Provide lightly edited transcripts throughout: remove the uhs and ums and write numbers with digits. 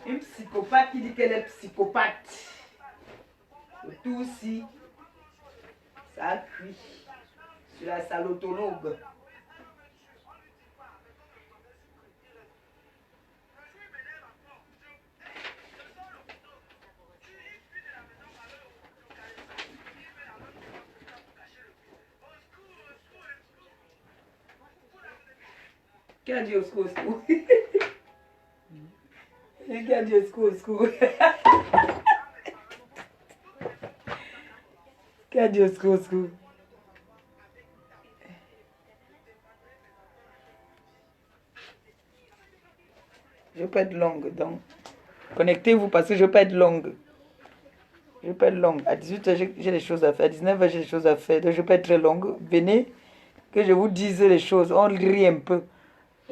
Une psychopathe qui dit qu'elle est psychopathe. Le tout aussi, ça a cuit sur la salotologue. Qui a dit au secours, au secours? Qui a dit au secours, au secours? Qui a dit au secours, au secours? Je peux être longue, donc connectez-vous parce que je peux être longue. Je peux être longue. À 18h, j'ai des choses à faire. À 19h, j'ai des choses à faire. Donc, je peux être très longue. Venez, que je vous dise les choses. On rit un peu.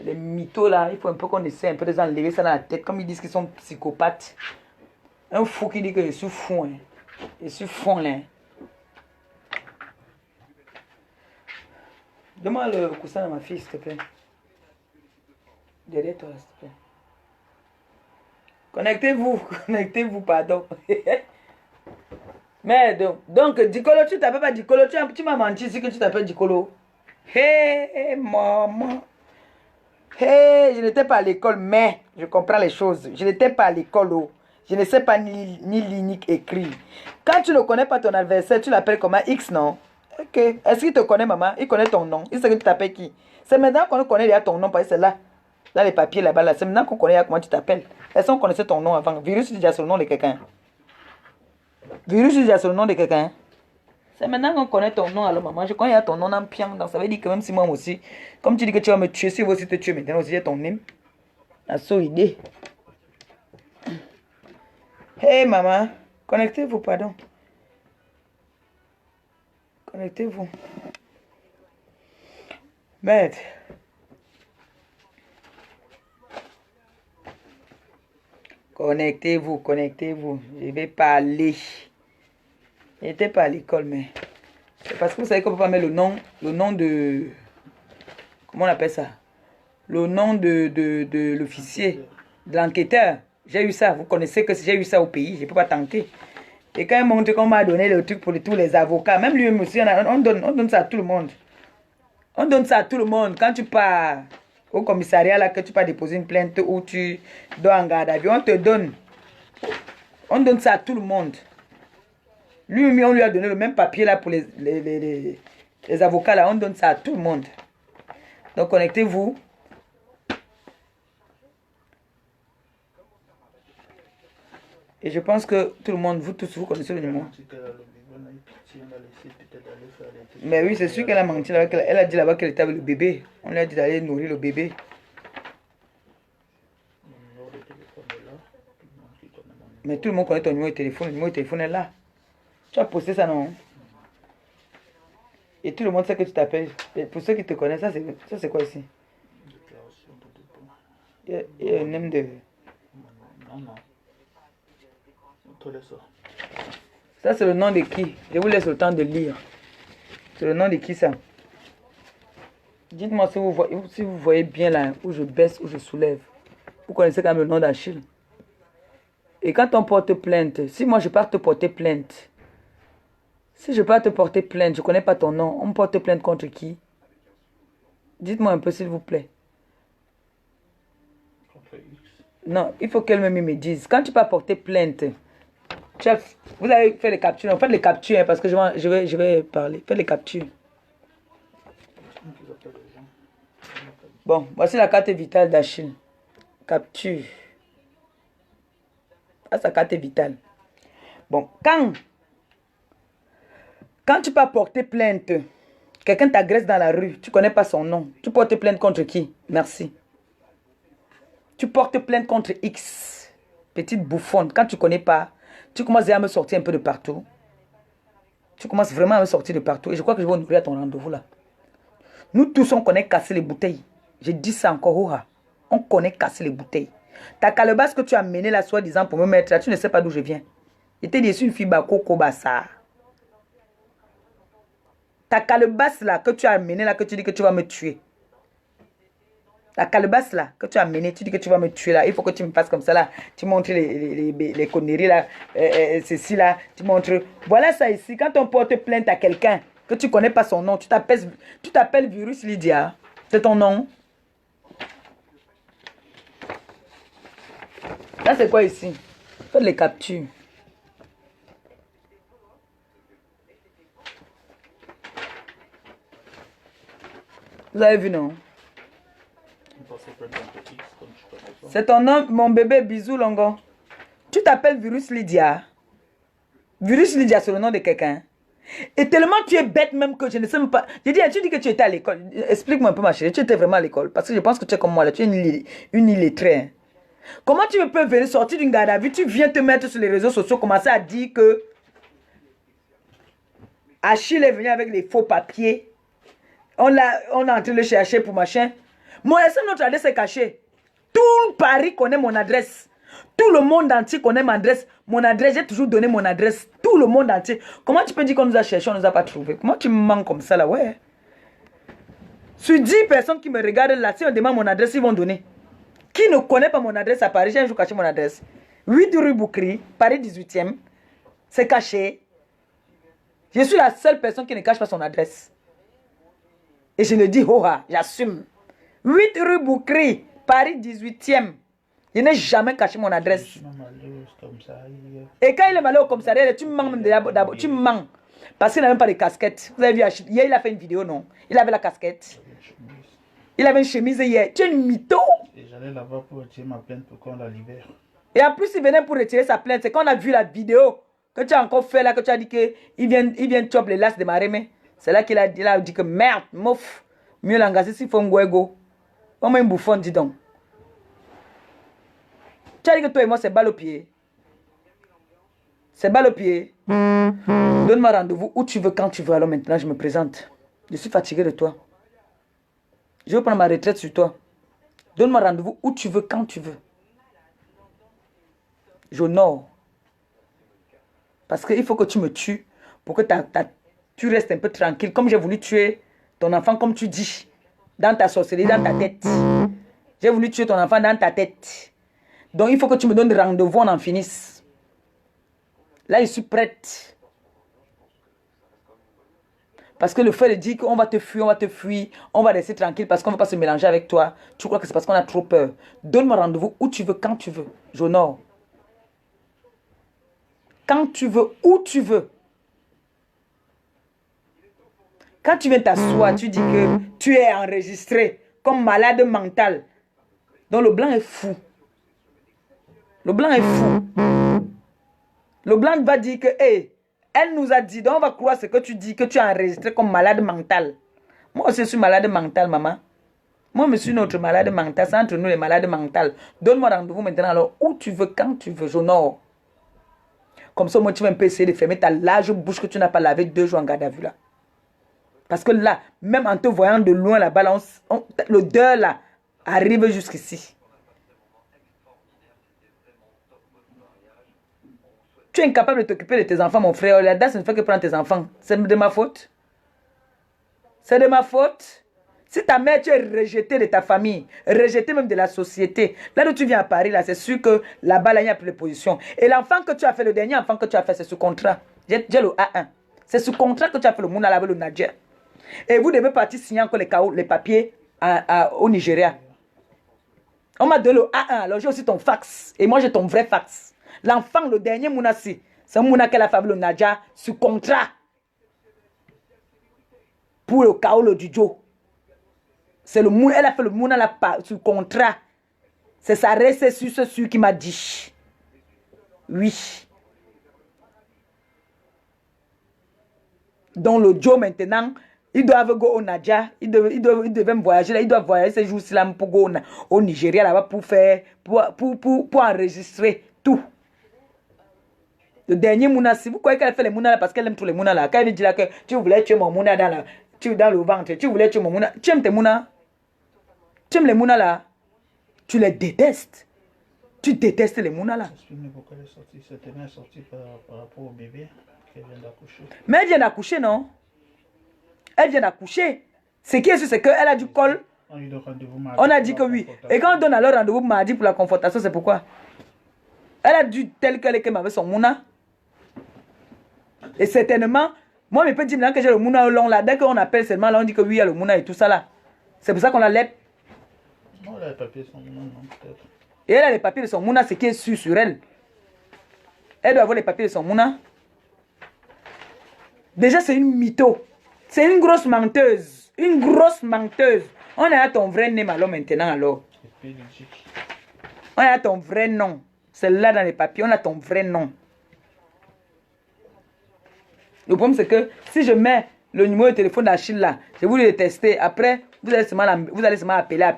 Les mythos là, il faut un peu qu'on essaie un peu de les enlever ça dans la tête. Comme ils disent qu'ils sont psychopathes. Un fou qui dit que je suis fou. Hein. Je suis fou là. Demande le coussin à ma fille, s'il te plaît. Derrière toi, s'il te plaît. Connectez-vous, pardon. Mais donc, Dicolo, tu t'appelles pas Dicolo, tu m'as menti ici que tu t'appelles Dicolo. Hé, maman. Hé, je n'étais pas à l'école, mais je comprends les choses. Je n'étais pas à l'école, oh. Je ne sais pas ni lire ni écrire. Quand tu ne connais pas ton adversaire, tu l'appelles comment? X, non? Ok. Est-ce qu'il te connaît, maman? Il connaît ton nom. Il sait que tu t'appelles qui? C'est maintenant qu'on connaît déjà ton nom, parce que c'est là. Dans les papiers là-bas, là. C'est maintenant qu'on connaît comment tu t'appelles. Est-ce qu'on connaissait ton nom avant? Virus, tu dis sur le nom de quelqu'un. Virus, tu dis sur le nom de quelqu'un. C'est maintenant qu'on connaît ton nom, alors maman. Je connais ton nom en pian. Donc ça veut dire que même si moi aussi, comme tu dis que tu vas me tuer, si vous aussi te tuer maintenant aussi, j'ai ton nom. La seule idée. Hey maman, connectez-vous, pardon. Connectez-vous. Merde. Connectez-vous, connectez-vous. Je vais parler. Je n'étais pas à l'école, mais... C'est parce que vous savez qu'on ne peut pas mettre le nom de... Comment on appelle ça? Le nom de l'officier, de l'enquêteur. J'ai eu ça. Vous connaissez que j'ai eu ça au pays. Je ne peux pas tenter. Et quand il montre qu'on m'a donné le truc pour tous les avocats, même lui aussi, on donne ça à tout le monde. On donne ça à tout le monde. Quand tu pars au commissariat, là, que tu pars déposer une plainte ou tu dois en garde à vue, on te donne. On donne ça à tout le monde. Lui, on lui a donné le même papier là pour les avocats là. On donne ça à tout le monde. Donc connectez-vous. Et je pense que tout le monde, vous tous, vous connaissez le numéro. Mais oui, c'est sûr qu'elle a menti. Elle a dit là-bas qu'elle était avec le bébé. On lui a dit d'aller nourrir le bébé. Mais tout le monde connaît ton numéro de téléphone. Le numéro de téléphone est là. Tu as posté ça, non? Et tout le monde sait que tu t'appelles. Pour ceux qui te connaissent, ça c'est quoi ici? Il y a un nom de... Non. Ça c'est le nom de qui? Je vous laisse le temps de lire. C'est le nom de qui ça? Dites-moi si vous voyez bien là, où je baisse, où je soulève. Vous connaissez quand même le nom d'Achille. Et quand on porte plainte, si moi je pars te porter plainte, si je pars te porter plainte, je ne connais pas ton nom, on me porte plainte contre qui? Dites-moi un peu s'il vous plaît. Non, il faut qu'elle-même me dise. Quand tu pars porter plainte, vous avez fait les captures. Non, faites les captures hein, parce que je vais parler. Faites les captures. Bon, voici la carte vitale d'Achille. Capture. Ah, sa carte vitale. Bon, quand tu pars porter plainte, quelqu'un t'agresse dans la rue, tu ne connais pas son nom. Tu portes plainte contre qui? Merci. Tu portes plainte contre X. Petite bouffonne. Quand tu ne connais pas, tu commences à me sortir un peu de partout. Tu commences vraiment à me sortir de partout. Et je crois que je vais ouvrir à ton rendez-vous là. Nous tous, on connaît casser les bouteilles. Je dis ça encore. On connaît casser les bouteilles. Ta calebasse que tu as menée là, soi-disant pour me mettre là, tu ne sais pas d'où je viens. Je t'ai dit, je suis une fille Bako Bassa. Ta calebasse là que tu as amenée là, que tu dis que tu vas me tuer. La calebasse là, que tu as amenée, tu dis que tu vas me tuer là. Il faut que tu me fasses comme ça là. Tu montres les conneries là. Ceci là. Tu montres. Voilà ça ici. Quand on porte plainte à quelqu'un, que tu ne connais pas son nom, tu t'appelles Virus Lydia. C'est ton nom. Là, c'est quoi ici? Faites les captures. Vous avez vu, non? C'est ton nom, mon bébé, bisous, Longo. Tu t'appelles Virus Lydia. Virus Lydia, c'est le nom de quelqu'un. Et tellement tu es bête même que je ne sais même pas. J'ai dit, tu dis que tu étais à l'école. Explique-moi un peu, ma chérie. Tu étais vraiment à l'école. Parce que je pense que tu es comme moi, là. Tu es une illettrée. Hein. Comment tu peux venir sortir d'une garde à vue? Tu viens te mettre sur les réseaux sociaux, commencer à dire que Achille est venu avec les faux papiers. On est en train de le chercher pour machin. Mon SM, notre adresse est cachée. Tout Paris connaît mon adresse. Tout le monde entier connaît mon adresse. Mon adresse, j'ai toujours donné mon adresse. Tout le monde entier. Comment tu peux dire qu'on nous a cherché, on ne nous a pas trouvé? Comment tu me manques comme ça là? Ouais. Sur 10 personnes qui me regardent là, si on demande mon adresse, ils vont donner. Qui ne connaît pas mon adresse à Paris? J'ai un jour caché mon adresse. 8 rue Boukri, Paris 18e. C'est caché. Je suis la seule personne qui ne cache pas son adresse. Et je le dis, oh, j'assume. 8 rue Boukri, Paris 18e. Je n'ai jamais caché mon adresse. Et quand il est malheureux au commissariat, tu me manques d'abord. Tu me manques. Parce qu'il n'a même pas de casquette. Vous avez vu, hier il a fait une vidéo, non? Il avait la casquette. Il avait une chemise hier. Tu es une mytho. Et j'allais là-bas pour retirer ma plainte pour qu'on la libère. Et en plus, il venait pour retirer sa plainte. C'est quand on a vu la vidéo que tu as encore fait là, que tu as dit qu'il vient choper les lasses de ma remée. C'est là qu'il a dit que merde, mouf. Mieux l'engager s'il faut un goégo. On met un bouffon, dis donc. Tu as dit que toi et moi, c'est balle au pied. C'est balle au pied. Donne-moi rendez-vous où tu veux, quand tu veux. Alors maintenant, je me présente. Je suis fatigué de toi. Je veux prendre ma retraite sur toi. Donne-moi rendez-vous où tu veux, quand tu veux. J'honore. Parce qu'il faut que tu me tues pour que tu restes un peu tranquille. Comme j'ai voulu tuer ton enfant, comme tu dis, dans ta sorcellerie, dans ta tête. J'ai voulu tuer ton enfant dans ta tête. Donc il faut que tu me donnes rendez-vous, on en finisse. Là, je suis prête. Parce que le fait de dire qu'on va te fuir, on va rester tranquille parce qu'on ne veut pas se mélanger avec toi. Tu crois que c'est parce qu'on a trop peur. Donne-moi rendez-vous où tu veux, quand tu veux. J'honore. Quand tu veux, où tu veux. Quand tu viens t'asseoir, tu dis que tu es enregistré comme malade mental. Donc le blanc est fou. Le blanc est fou. Le blanc va dire que, hey, elle nous a dit, donc on va croire ce que tu dis, que tu es enregistré comme malade mental. Moi aussi, je suis malade mental, maman. Moi, je suis notre malade mental. C'est entre nous les malades mentales. Donne-moi rendez-vous maintenant, alors, où tu veux, quand tu veux, j'honore. Comme ça, moi, tu vas un peu essayer de fermer ta large bouche que tu n'as pas lavé 2 jours en garde à vue, là. Parce que là, même en te voyant de loin, la balance, l'odeur, là, arrive jusqu'ici. Tu es incapable de t'occuper de tes enfants, mon frère. La date, ça ne fait que prendre tes enfants. C'est de ma faute. C'est de ma faute. Si ta mère, tu es rejetée de ta famille, rejetée même de la société, là où tu viens à Paris, là, c'est sûr que là-bas, là, il n'y a plus de position. Et l'enfant que tu as fait, le dernier enfant que tu as fait, c'est sous contrat. J'ai le A1. C'est sous contrat que tu as fait le Mouna là-bas, le Nadja. Et vous devez partir signer encore les papiers au Nigeria. On m'a donné le A1, alors j'ai aussi ton fax. Et moi, j'ai ton vrai fax. L'enfant, le dernier Mounassi, c'est un Mouna qu'elle a fait avec le Nadja sous contrat. Pour le Kaolo du Joe. C'est le Mouna, elle a fait le Mouna là sous contrat. C'est sa récessus qui m'a dit. Oui. Donc le Joe maintenant, ils doivent go au Nadja, ils devaient voyager là, ils doivent voyager ces jours-ci là pour go au Nigeria là-bas pour enregistrer tout. Le dernier Mouna, si vous croyez qu'elle fait les Mouna là parce qu'elle aime tous les Mouna là, quand elle dit là que tu voulais tuer mon Mouna dans le ventre, tu voulais tuer mon Mouna, tu aimes tes Mouna? Tu aimes les Mouna là? Tu les détestes. Tu détestes les Mouna là. Explique-moi pourquoi elle est sortie. Cette année est sortie par rapport au bébé qu'elle vient d'accoucher. Mais elle vient d'accoucher, non? Elle vient d'accoucher. Ce qui est sûr, c'est qu'elle a du col. On lui donne rendez-vous mardi On a pour dit la que oui. confrontation. Et quand on donne alors rendez-vous mardi pour la confrontation, c'est pourquoi? Elle a dû telle qu'elle est qu'elle m'avait son mouna. Et certainement, moi, mes petits, maintenant que j'ai le mouna au long là, dès qu'on appelle seulement là, on dit que oui, il y a le mouna et tout ça là. C'est pour ça qu'on la lève. Non, là, les papiers sont non, peut-être. Et elle a les papiers de son mouna, ce qui est sûr sur elle. Elle doit avoir les papiers de son mouna. Déjà, c'est une mytho. C'est une grosse menteuse. Une grosse menteuse. On a ton vrai nom alors maintenant alors. C'est Belgique. On a ton vrai nom. C'est là dans les papiers, on a ton vrai nom. Le problème, c'est que si je mets le numéro de téléphone d'Achille là, je vais le tester. Après, vous allez seulement appeler.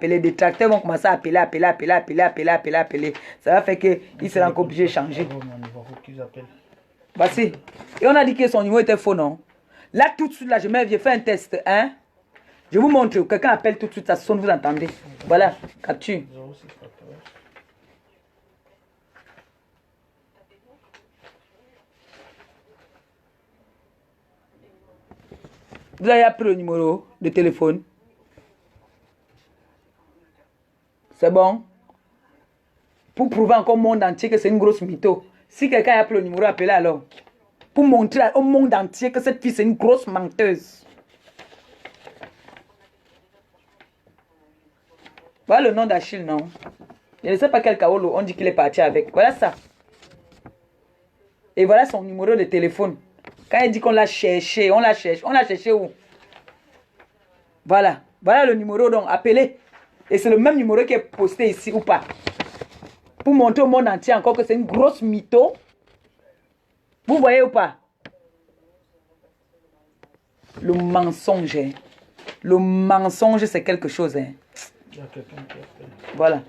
Les détracteurs vont commencer à appeler. Ça va faire qu'il sera encore obligé de changer. Voici. Et on a dit que son numéro était faux, non? Là, tout de suite, là, je fais un test. Hein? Je vous montre. Quelqu'un appelle tout de suite, ça sonne, vous entendez? Voilà, capture. Vous avez appris le numéro de téléphone. C'est bon? Pour prouver encore au monde entier que c'est une grosse mytho. Si quelqu'un a appris le numéro, appelez alors. Pour montrer au monde entier que cette fille, c'est une grosse menteuse. Voilà le nom d'Achille, non? Je ne sais pas quel Kaolo, on dit qu'il est parti avec. Voilà ça. Et voilà son numéro de téléphone. Quand il dit qu'on l'a cherché, on l'a cherché où? Voilà. Voilà le numéro, donc appelez. Et c'est le même numéro qui est posté ici ou pas. Pour montrer au monde entier encore que c'est une grosse mytho. Vous voyez ou pas? Le mensonge. Hein. Le mensonge, c'est quelque chose. Hein. Il y a quelqu'un qui appelle. Voilà.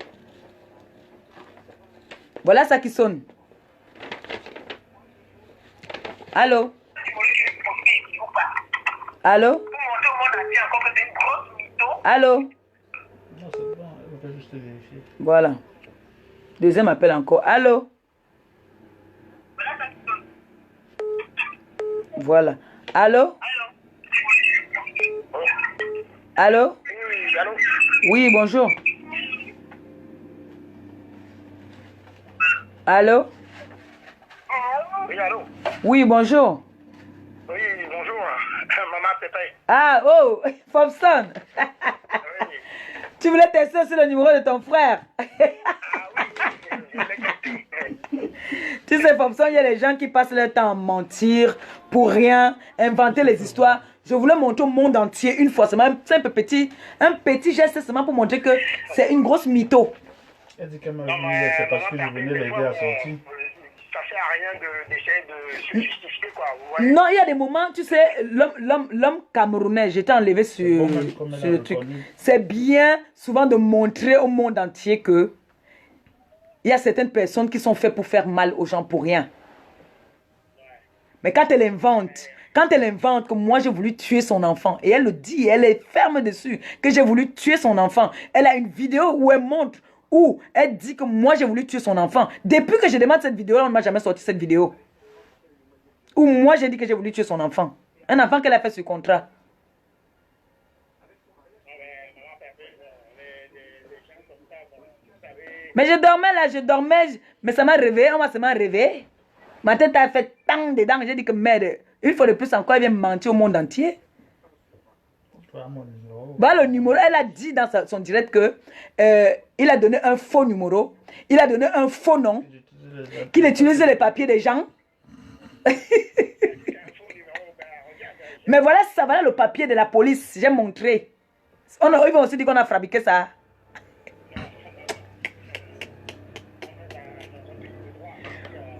Voilà ça qui sonne. Allô? Allô? Allô? Non, c'est bon, on va juste vérifier. Voilà. Deuxième appel encore. Allô? Voilà. Allô? Allô? Oui, allô? Oui, bonjour. Allô? Oui, allô? Oui, bonjour. Oui, bonjour. Maman Pépé. Ah, oh, Fobson. Oui. Tu voulais tester aussi le numéro de ton frère. Ah oui, je l'ai capté. Tu sais, Fobson, il y a des gens qui passent leur temps à mentir pour rien, inventer les histoires. Je voulais montrer au monde entier une fois seulement, c'est un petit geste seulement pour montrer que c'est une grosse mytho. Elle dit qu'elle m'a vu, c'est parce que je venais l'aider à sortir. Ça sert à rien d'essayer de se justifier, quoi. Vous voyez? Non, il y a des moments, tu sais, l'homme camerounais, j'étais enlevé sur, sur le truc. C'est bien souvent de montrer au monde entier que il y a certaines personnes qui sont faites pour faire mal aux gens pour rien. Mais quand elle invente que moi j'ai voulu tuer son enfant, et elle le dit, elle est ferme dessus, que j'ai voulu tuer son enfant. Elle a une vidéo où elle montre, où elle dit que moi j'ai voulu tuer son enfant. Depuis que je demande cette vidéo, on ne m'a jamais sorti cette vidéo. Où moi j'ai dit que j'ai voulu tuer son enfant. Un enfant qu'elle a fait sur contrat. Mais je dormais, mais ça m'a réveillé, on m'a seulement réveillé. Ma tête a fait tant dedans, j'ai dit que merde, une fois de plus encore, elle vient mentir au monde entier. Bah, le numéro, elle a dit dans son direct que il a donné un faux numéro, il a donné un faux nom, qu'il utilisait les papiers des gens. Mais voilà, ça voilà le papier de la police, j'ai montré. Ils vont aussi dire qu'on a fabriqué ça.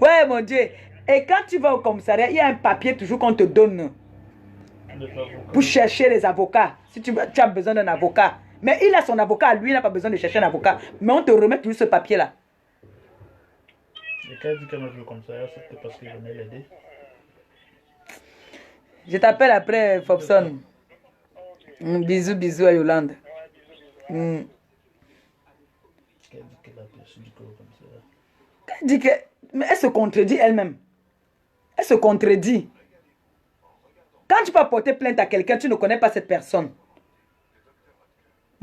Ouais, mon Dieu. Et quand tu vas au commissariat, il y a un papier toujours qu'on te donne pour chercher les avocats. Si tu as besoin d'un avocat. Mais il a son avocat, lui, il n'a pas besoin de chercher un avocat. Mais on te remet toujours ce papier-là. Et quand elle dit qu'elle m'a vu au commissariat, c'était parce que je venais l'aider. Je t'appelle après, Fobson. Bisous, bisous à Yolande. Elle dit qu'elle a perçu du corps comme ça. Elle dit que... Mais elle se contredit elle-même. Elle se contredit. Quand tu peux porter plainte à quelqu'un, tu ne connais pas cette personne.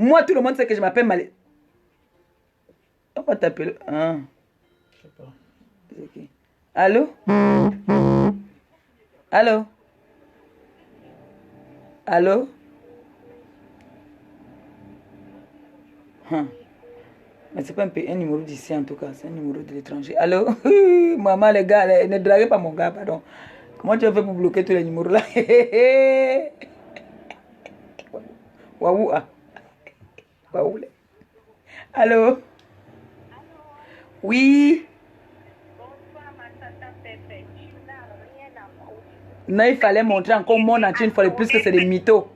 Moi, tout le monde sait que je m'appelle Malé. On va t'appeler. Ah. Je sais pas. Ok. Allô? Allô? Allô? Hein. Mais c'est pas un numéro d'ici en tout cas, c'est un numéro de l'étranger. Allô? Maman, les gars, ne draguez pas mon gars, pardon. Comment tu as fait pour bloquer tous les numéros là? Waouh! Waouh! Allô? Oui? Non, il fallait montrer encore au monde entier une fois de plus que c'est des mythos.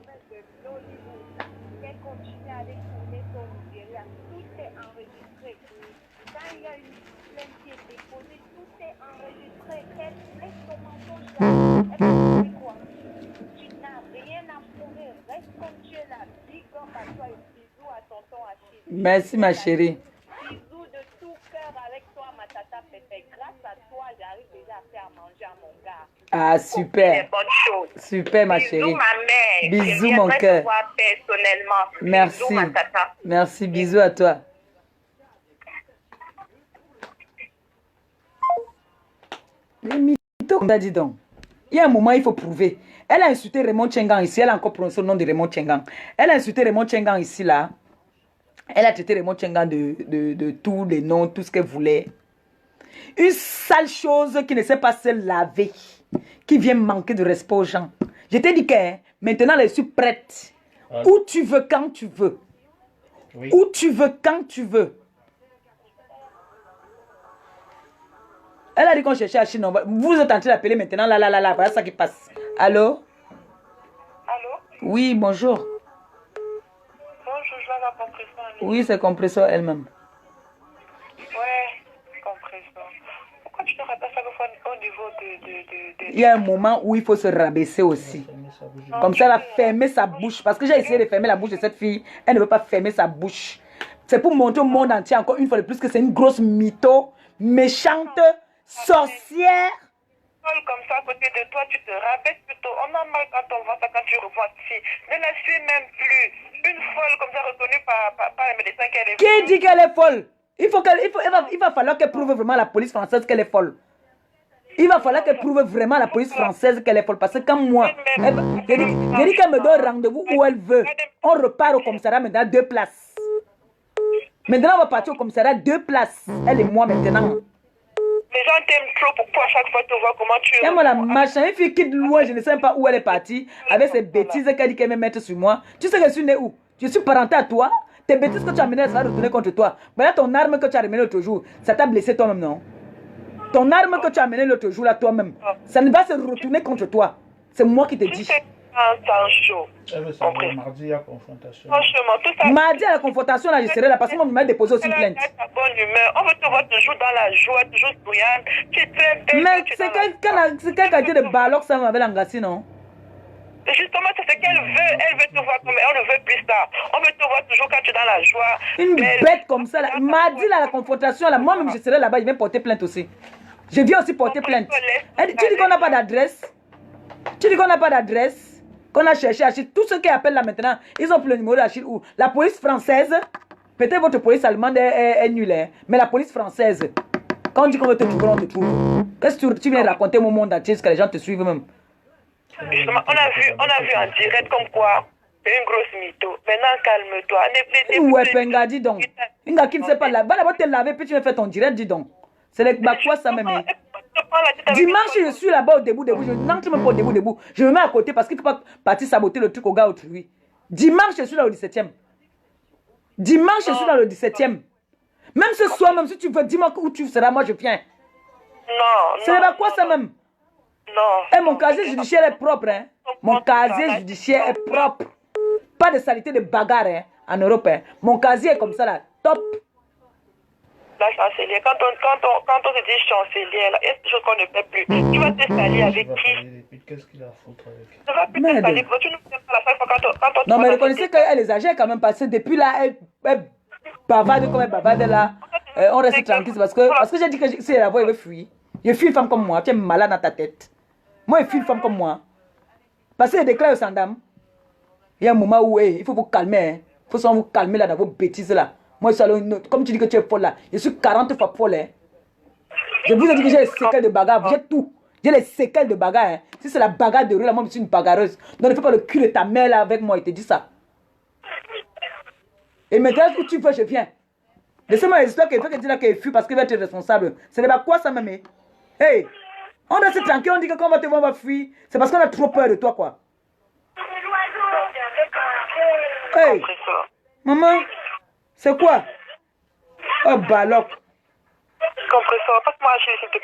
Merci ma chérie. Bisous de tout cœur avec toi, ma tata Pépé. Grâce à toi, j'arrive déjà à faire manger à mon gars. Ah, super. Super, ma Bisous, chérie. ma mère. Bisous, Je mon viendrai cœur. te voir personnellement. Merci. Bisous, ma tata. Merci, bisous à toi. Les mythos, comme ça, dis donc. Il y a un moment, il faut prouver. Elle a insulté Raymond Tchengang ici. Elle a encore prononcé le nom de Raymond Tchengang. Elle a insulté Raymond Tchengang ici, là. Elle a traité Raymond Tchengang de tous les noms, tout ce qu'elle voulait. Une sale chose qui ne sait pas se laver. Qui vient manquer de respect aux gens. Je t'ai dit que hein, maintenant, je suis prête. Où tu veux, quand tu veux. Oui. Où tu veux, quand tu veux. Elle a dit qu'on cherchait à Chine. Vous êtes en train d'appeler maintenant. Là, voilà ça qui passe. Allô? Allô? Oui, bonjour. Bonjour, je la compresseur. Oui, c'est compresseur elle-même. Ouais, compresseur. Pourquoi tu te rappelles ça au niveau de... Il y a un moment où il faut se rabaisser aussi. Comme ça, elle va fermer sa bouche. Parce que j'ai essayé de fermer la bouche de cette fille. Elle ne veut pas fermer sa bouche. C'est pour montrer au monde entier encore une fois de plus que c'est une grosse mytho, méchante, sorcière. Comme ça à côté de toi, tu te rabaisses plutôt. On a mal quand on voit ça, quand tu revois ici. Ne la suis même plus. Une folle comme ça reconnue par les médecins qu'elle est. Qui dit qu'elle est folle? Il va falloir qu'elle prouve vraiment à la police française qu'elle est folle. Il va falloir qu'elle prouve vraiment à la police française qu'elle est folle. Parce que quand moi, j'ai dit qu'elle me donne rendez-vous où elle veut. On repart au commissariat maintenant 2 places. Maintenant, on va partir au commissariat 2 places. Elle et moi maintenant. Les gens t'aiment trop pour à chaque fois te voir comment tu es. Moi, la machin, une fille quitte loin, je ne sais pas où elle est partie. Avec ces bêtises qu'elle dit qu'elle va mettre sur moi. Tu sais que je suis né où? Je suis parenté à toi. Tes bêtises que tu as amenées, ça va retourner contre toi. Voilà ton arme que tu as ramenée l'autre jour. Ça t'a blessé toi-même, non? Ton arme que tu as amenée l'autre jour là, toi-même. Ça ne va se retourner contre toi. C'est moi qui te dis. Chaud. Elle veut savoir mardi, il y a confrontation. Franchement, tout ça. Mardi à la confrontation, là, je serai là parce que moi, je vais déposer aussi une plainte. Bonne humeur. On veut te voir toujours dans la joie, toujours souriante. Tu es très belle. Mais c'est quelle qualité de baloc ça m'avait l'engassé, non? Justement, c'est ce qu'elle veut. Elle veut te voir comme on ne veut plus ça. On veut te voir toujours quand tu es dans la joie. Une bête comme ça, là. Mardi, là, la confrontation, là, moi-même, je serai là-bas, je vais porter plainte aussi. Je viens aussi porter plainte. Tu dis qu'on n'a pas d'adresse? Tu dis qu'on n'a pas d'adresse? Qu'on a cherché Achille, tous ceux qui appellent là maintenant, ils ont pris le numéro d'Achille où la police française, peut-être votre police allemande est nulle, hein, mais la police française, quand on dit qu'on veut te trouver, on te trouve. Qu'est-ce que tu viens raconter au monde entier, que les gens te suivent même? Justement, on a vu en direct comme quoi c'est une grosse mytho. Maintenant, calme-toi. Ouais, Penga, dis donc. Une gars qui ne sait pas laver, d'abord te laver, puis tu veux faire ton direct, dis donc. C'est les quoi ça même? Dimanche, je suis là-bas au debout. Je n'entre même pas au debout. Je me mets à côté parce qu'il ne faut pas partir saboter le truc au gars autrui. Dimanche, je suis là au 17e. Dimanche, je suis là au 17e. Même ce soir, même si tu veux, dis-moi où tu seras, moi je viens. Non. C'est pas quoi ça même? Non. Et mon casier judiciaire est propre, hein. Mon casier judiciaire est propre. Pas de saleté de bagarre, hein, en Europe, hein. Mon casier est comme ça là, top. La chancelière, quand on se dit chancelière, il y a des choses qu'on ne fait plus. Tu vas te salir avec qui? Qu'est-ce qu'il a à foutre avec? Tu vas plus te salir. Tu ne sais pas la chaque fois quand on non, mais reconnaissez qu'elle les agit quand même parce que depuis là, elle bavarde comme elle bavarde là. On reste tranquille parce que j'ai dit que si elle la voit, elle veut fuir. Je fuis une femme comme moi, tu es malade dans ta tête. Moi, je fuis une femme comme moi. Parce qu'elle déclare au Sandam. Il y a un moment où il faut vous calmer. Hein. faut seulement vous calmer là dans vos bêtises là. Moi, comme tu dis que tu es folle là, je suis 40 fois folle. Hein. Je vous ai dit que j'ai les séquelles de bagarre, j'ai tout. J'ai les séquelles de bagarre. Hein. Si c'est la bagarre de rue, là, moi je suis une bagarreuse. Donc ne fais pas le cul de ta mère là avec moi, il te dit ça. Et maintenant, où tu veux, je viens. Laissez-moi l'histoire qu'il faut que tu dises qu'elle fuit parce qu'il va être responsable. Ce n'est pas quoi ça même. Hey, on reste tranquille, on dit que quand on va te voir, on va fuir. C'est parce qu'on a trop peur de toi quoi. Hey, maman, c'est quoi? Oh, baloc. Compresseur, passe-moi un chien, s'il te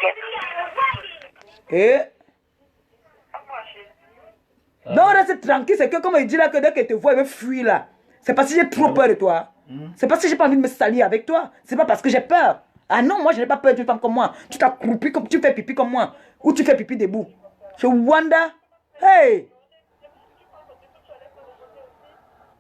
plaît. Donc, reste tranquille, c'est que comme il dit là, que dès qu'elle te voit, elle veut fuir là. C'est parce que j'ai trop peur de toi. C'est parce que j'ai pas envie de me salir avec toi. C'est pas parce que j'ai peur. Ah non, moi je n'ai pas peur d'une femme comme moi. Tu t'accroupis comme tu fais pipi comme moi. Ou tu fais pipi debout. Je wonder. Hey!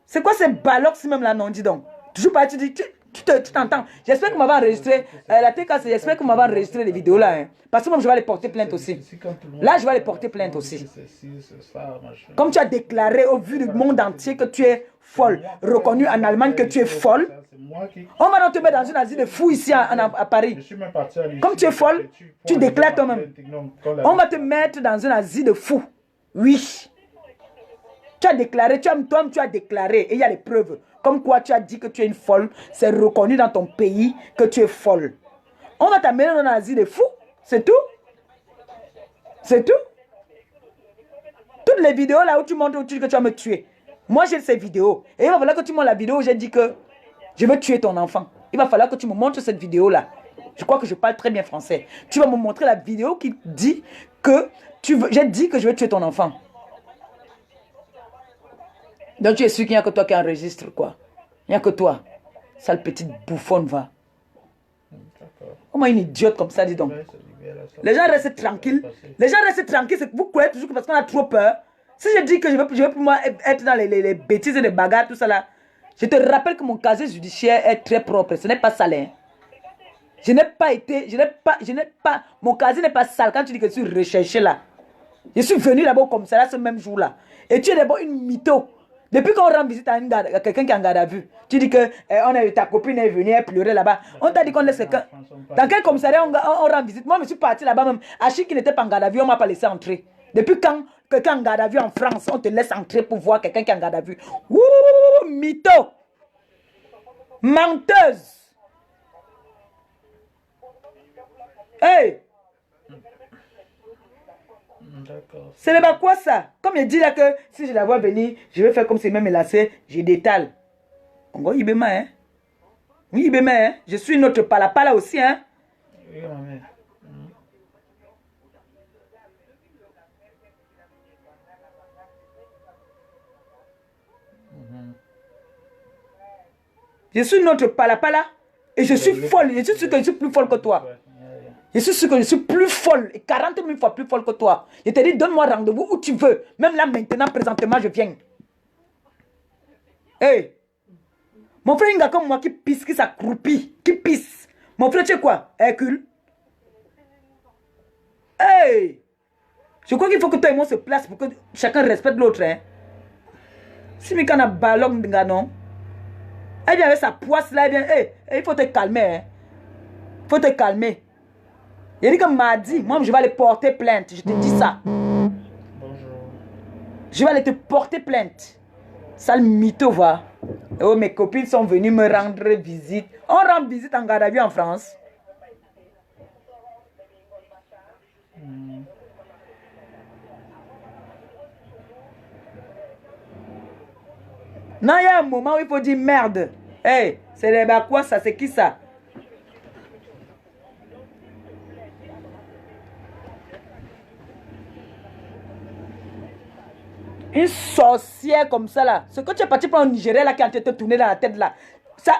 C'est quoi ces balocs même là, non, dis donc. Toujours pas, tu dis, tu t'entends. J'espère que vous m'avez enregistré. La TK, j'espère que vous m'avez enregistré les vidéos là. Hein. Parce que moi je vais les porter plainte aussi. Là, je vais les porter plainte aussi. Comme tu as déclaré au vu du monde entier que tu es folle, reconnu en Allemagne que tu es folle, on va donc te mettre dans une asile de fou ici à Paris. Comme tu es folle, tu déclares toi-même. On va te mettre dans un asile de fou. Oui. Tu as déclaré, toi-même tu as déclaré, et il y a les preuves. Comme quoi tu as dit que tu es une folle, c'est reconnu dans ton pays que tu es folle. On va t'amener dans un asile de fou, c'est tout. C'est tout. Toutes les vidéos là où tu montres que tu vas me tuer. Moi j'ai ces vidéos. Et il va falloir que tu montres la vidéo où j'ai dit que je veux tuer ton enfant. Il va falloir que tu me montres cette vidéo là. Je crois que je parle très bien français. Tu vas me montrer la vidéo qui dit que j'ai dit que je veux tuer ton enfant. Donc tu es sûr qu'il n'y a que toi qui enregistre quoi. Il n'y a que toi. Sale petite bouffonne va. Comment une idiote comme ça, dis donc. Les gens restent tranquilles. Les gens restent tranquilles. C'est que vous croyez toujours que parce qu'on a trop peur. Si je dis que je veux pour moi être dans les bêtises et les bagarres, tout ça là. Je te rappelle que mon casier judiciaire est très propre. Ce n'est pas sale. Hein. Je n'ai pas, mon casier n'est pas sale. Quand tu dis que je suis recherché là. Je suis venu là-bas comme ça, là, ce même jour là. Et tu es d'abord une mytho. Depuis qu'on rend visite à quelqu'un qui est en garde à vue, tu dis que ta copine est venue, elle pleurait là-bas. On t'a dit qu'on laisse quelqu'un. Dans quel commissariat on rend visite? Moi, je suis parti là-bas même. Achille qui n'était pas en garde à vue, on ne m'a pas laissé entrer. Depuis quand quelqu'un en garde à vue en France, on te laisse entrer pour voir quelqu'un qui est en garde à vue? Ouh, mytho! Menteuse! Hey! Ce n'est pas quoi ça? Comme il dit là que si je la vois venir, je vais faire comme si même lacé, je détale. On va y béma, hein? Oui, béma, hein? Je suis notre palapala aussi, hein? Oui, maman. Je suis notre palapala et je suis folle. Je suis sûr que je suis plus folle que toi. Je suis sûr que je suis plus folle, et 40 000 fois plus folle que toi. Je te dis, donne-moi rendez-vous où tu veux. Même là, maintenant, présentement, je viens. Hey! Mon frère, il y a comme moi qui pisse, qui s'accroupit, qui pisse. Mon frère, tu sais quoi? Hercule. Hey! Je crois qu'il faut que toi et moi se place pour que chacun respecte l'autre. Hein? Si Mika n'a ballon, non? Elle vient avec sa poisse là, elle vient. Hey, il faut te calmer. Hein? Il faut te calmer. Il dit que mardi, moi je vais aller porter plainte. Je te dis ça. Bonjour. Je vais aller te porter plainte. Sale mytho va. Oh, mes copines sont venues me rendre visite. On rend visite en garde à vue en France. Non, il y a un moment où il faut dire merde. Hey, c'est les quoi ça? C'est qui ça? Une sorcière comme ça là. Ce que tu es parti prendre au Nigeria là qui est en train de te tourner dans la tête là. Ça,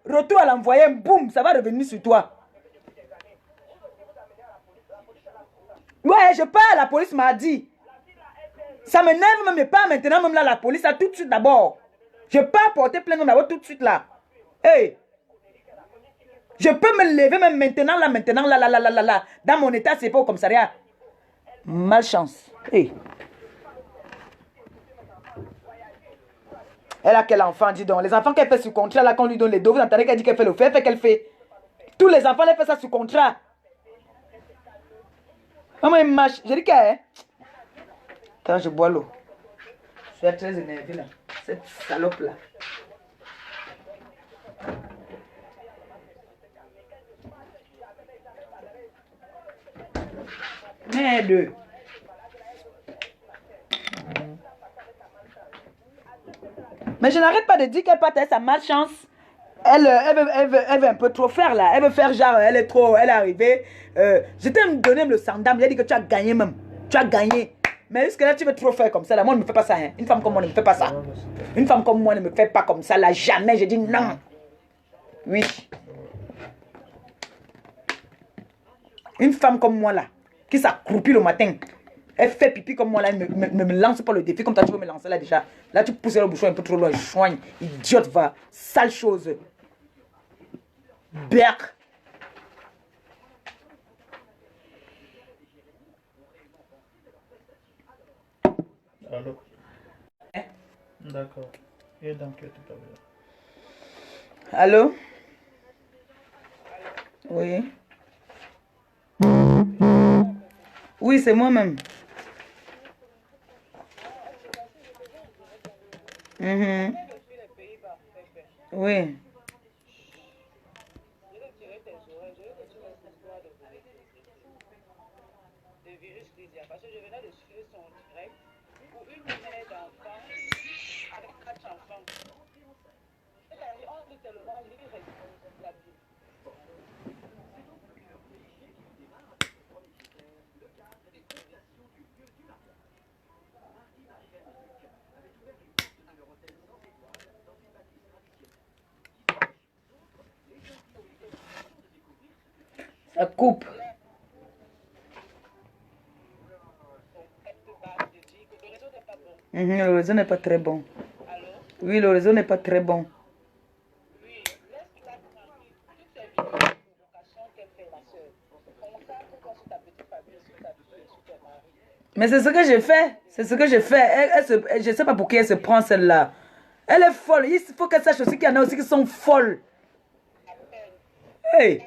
retour à l'envoyer, boum, ça va revenir sur toi. Ouais, je pars, la police m'a dit. Ça m'énerve même pas maintenant, même là, la police, là, tout de suite d'abord. Je pars porter plainte d'abord tout de suite là. Hey. Je peux me lever même maintenant, là. Dans mon état, c'est pas au commissariat. Malchance. Hey. Elle a quel enfant, dis donc? Les enfants qu'elle fait sur contrat, là, quand on lui donne les dos, vous entendez qu'elle dit qu'elle fait le fait, fait qu'elle fait. Tous les enfants, elle fait ça sur contrat. Maman, il marche. Je dis qu'elle. Attends, je bois l'eau. Je suis très énervée, là. Cette salope-là. Merde. Mais je n'arrête pas de dire qu'elle partage sa malchance. Elle veut un peu trop faire là. Elle veut faire genre, elle est arrivée. Je t'ai donné le sandam. J'ai dit que tu as gagné même. Tu as gagné. Mais jusque là, tu veux trop faire comme ça là. Moi, ne me fais pas ça. Hein. Une femme comme moi ne me fait pas ça. Une femme comme moi ne me fait pas comme ça là. Jamais. Je dis non. Oui. Une femme comme moi là, qui s'accroupit le matin. Elle fait pipi comme moi là, elle me lance pas le défi comme toi tu veux me lancer là déjà. Là tu pousses le bouchon un peu trop loin, choigne, idiote va, sale chose. Berk. Allô? D'accord. Et donc, tout à l'heure. Allô? Oui. Oui, c'est moi-même. Oui. Ça coupe. Le réseau n'est pas très bon. Oui, le réseau n'est pas très bon. Mais c'est ce que j'ai fait. C'est ce que j'ai fait. Je ne sais pas pour qui elle se prend celle-là. Elle est folle. Il faut qu'elle sache aussi qu'il y en a aussi qui sont folles. Hey!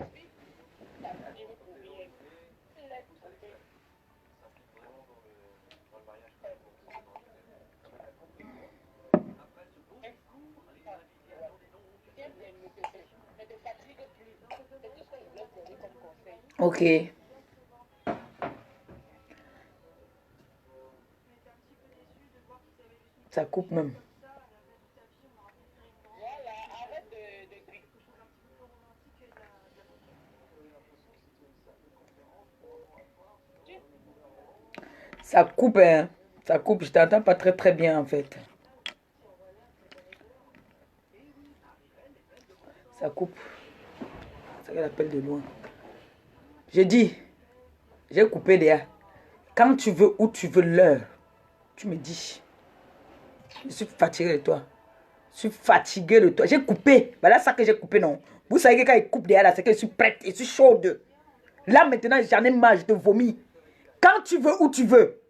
Ok. Ça coupe même. Ça coupe, hein. Ça coupe. Je t'entends pas très très bien en fait. Ça coupe. C'est qu'elle appelle de loin. J'ai dit, j'ai coupé déjà. Quand tu veux, où tu veux l'heure, tu me dis. Je suis fatigué de toi. Je suis fatigué de toi. J'ai coupé. Voilà ça que j'ai coupé, non. Vous savez que quand il coupe derrière là, c'est que je suis prête. Je suis chaude. Là maintenant, j'en ai marre, je te vomis. Quand tu veux, où tu veux.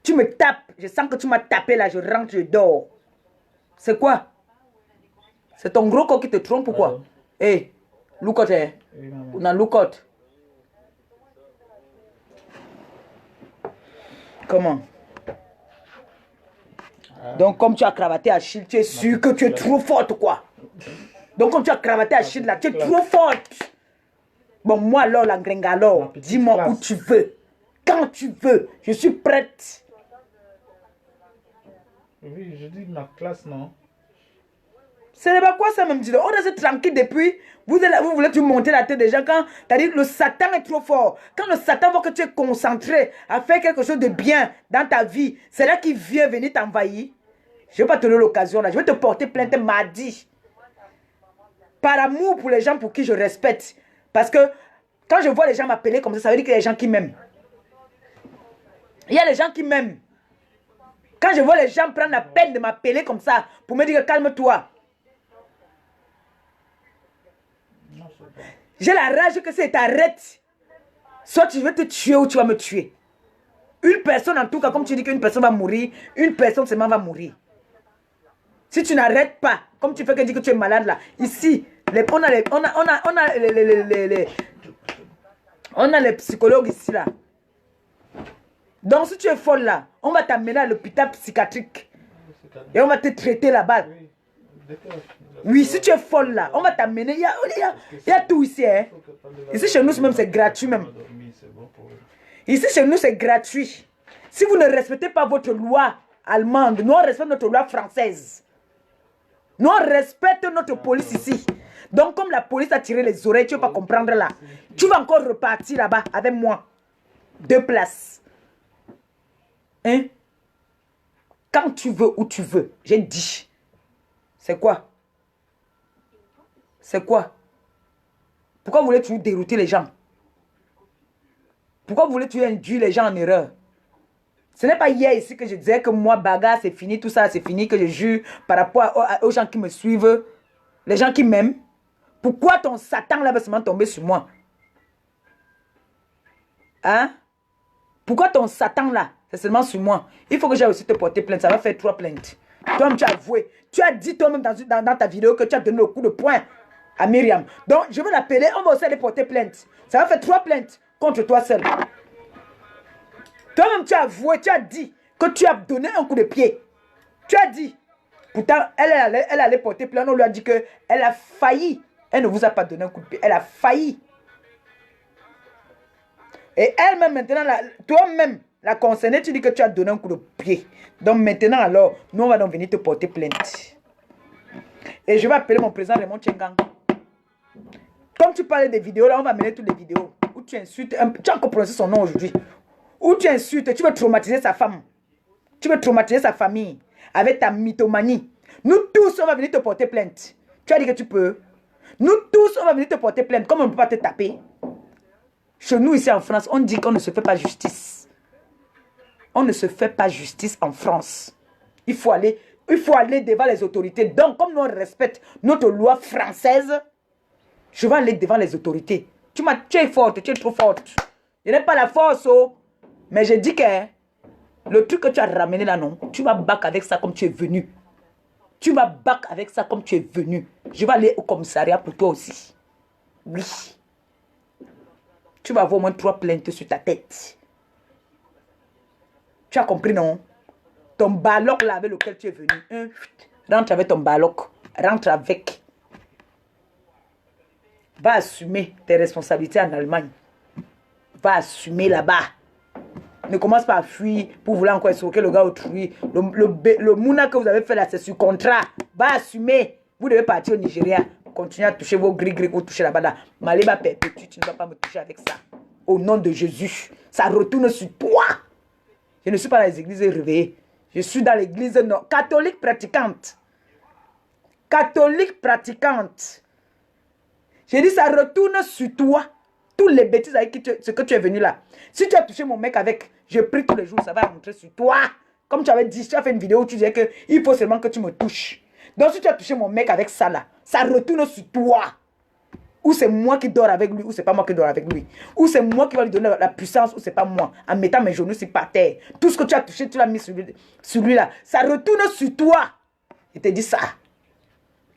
Tu me tapes. Je sens que tu m'as tapé là. Je rentre, je dors. C'est quoi? C'est ton gros corps qui te trompe ou quoi? Hé, look out, hein. On a look out. Comment? Donc, comme tu as cravaté Achille, tu es sûr que tu es trop forte, quoi. Donc, comme tu as cravaté Achille, là, tu es trop forte. Bon, moi, alors, la gringalo, dis-moi où tu veux. Quand tu veux, je suis prête. Oui, je dis ma classe, non? Ce n'est pas quoi ça, même dit. On reste tranquille depuis. Vous voulez tu monter la tête des gens quand tu as dit le Satan est trop fort. Quand le Satan voit que tu es concentré à faire quelque chose de bien dans ta vie, c'est là qu'il vient venir t'envahir. Je ne vais pas te donner l'occasion là. Je vais te porter plainte mardi. Par amour pour les gens pour qui je respecte. Parce que quand je vois les gens m'appeler comme ça veut dire qu'il y a des gens qui m'aiment. Il y a des gens qui m'aiment. Quand je vois les gens prendre la peine de m'appeler comme ça pour me dire calme-toi. J'ai la rage que ça t'arrête. Soit tu veux te tuer ou tu vas me tuer. Une personne en tout cas, comme tu dis qu'une personne va mourir, une personne seulement va mourir. Si tu n'arrêtes pas, comme tu fais que dire que tu es malade là, ici, on a les psychologues ici là. Donc si tu es folle là, on va t'amener à l'hôpital psychiatrique. Et on va te traiter là-bas. Oui, si tu es folle là, on va t'amener. Il y a tout ici. Hein. Ici chez nous même c'est gratuit même. Ici chez nous c'est gratuit. Si vous ne respectez pas votre loi allemande, nous on respecte notre loi française. Nous on respecte notre police ici. Donc comme la police a tiré les oreilles, tu ne vas pas comprendre là. Tu vas encore repartir là-bas avec moi. 2 places. Hein? Quand tu veux, où tu veux. J'ai dit. C'est quoi? C'est quoi? Pourquoi voulez-tu dérouter les gens? Pourquoi voulez-tu induire les gens en erreur? Ce n'est pas hier ici que je disais que moi, bagarre, c'est fini, tout ça, c'est fini, que je jure par rapport aux gens qui me suivent, les gens qui m'aiment. Pourquoi ton Satan là va seulement tomber sur moi? Hein? Pourquoi ton Satan là, c'est seulement sur moi? Il faut que j'aille aussi te porter plainte, ça va faire 3 plaintes. Toi-même, tu as avoué. Tu as dit toi-même dans ta vidéo que tu as donné le coup de poing à Myriam. Donc, je vais l'appeler, on va aussi aller porter plainte. Ça va faire 3 plaintes contre toi seul. Toi-même, tu as avoué, tu as dit que tu as donné un coup de pied. Tu as dit. Pourtant, elle allait porter plainte. On lui a dit qu'elle a failli. Elle ne vous a pas donné un coup de pied. Elle a failli. Et elle-même, maintenant, toi-même, la concernée, tu dis que tu as donné un coup de pied. Donc maintenant, alors, nous, on va donc venir te porter plainte. Et je vais appeler mon président Raymond Tchengang. Comme tu parlais des vidéos, là, on va mener toutes les vidéos. Où tu insultes, tu as encore prononcé son nom aujourd'hui. Où tu insultes, tu veux traumatiser sa femme. Tu veux traumatiser sa famille. Avec ta mythomanie. Nous tous, on va venir te porter plainte. Tu as dit que tu peux. Nous tous, on va venir te porter plainte. Comme on ne peut pas te taper. Chez nous, ici en France, on dit qu'on ne se fait pas justice. On ne se fait pas justice en France. Il faut aller devant les autorités. Donc, comme nous on respecte notre loi française, je vais aller devant les autorités. Tu es forte, tu es trop forte. Je n'ai pas la force, oh. Mais je dis que le truc que tu as ramené là, non, tu vas back avec ça comme tu es venu. Tu vas back avec ça comme tu es venu. Je vais aller au commissariat pour toi aussi. Oui. Tu vas avoir au moins 3 plaintes sur ta tête. Tu as compris, non? Ton baloc là avec lequel tu es venu. Rentre avec ton baloc. Rentre avec. Va assumer tes responsabilités en Allemagne. Va assumer là-bas. Ne commence pas à fuir pour vouloir encore escroquer le gars autrui. Le mouna que vous avez fait là, c'est sur contrat. Va assumer. Vous devez partir au Nigeria. Continuez à toucher vos gris-gris que vous touchez là-bas. Là. Maléba perpétue, tu ne vas pas me toucher avec ça. Au nom de Jésus. Ça retourne sur toi. Je ne suis pas dans les églises réveillées. Je suis dans l'église catholique pratiquante. Catholique pratiquante. J'ai dit ça retourne sur toi. Tous les bêtises avec ce que tu es venu là. Si tu as touché mon mec avec, je prie tous les jours, ça va rentrer sur toi. Comme tu avais dit, tu as fait une vidéo où tu disais qu'il faut seulement que tu me touches. Donc si tu as touché mon mec avec ça là, ça retourne sur toi. Ou c'est moi qui dors avec lui, ou c'est pas moi qui dors avec lui. Ou c'est moi qui va lui donner la puissance, ou c'est pas moi. En mettant mes genoux sur par terre. Tout ce que tu as touché, tu l'as mis sur lui là. Ça retourne sur toi. Je te dis ça.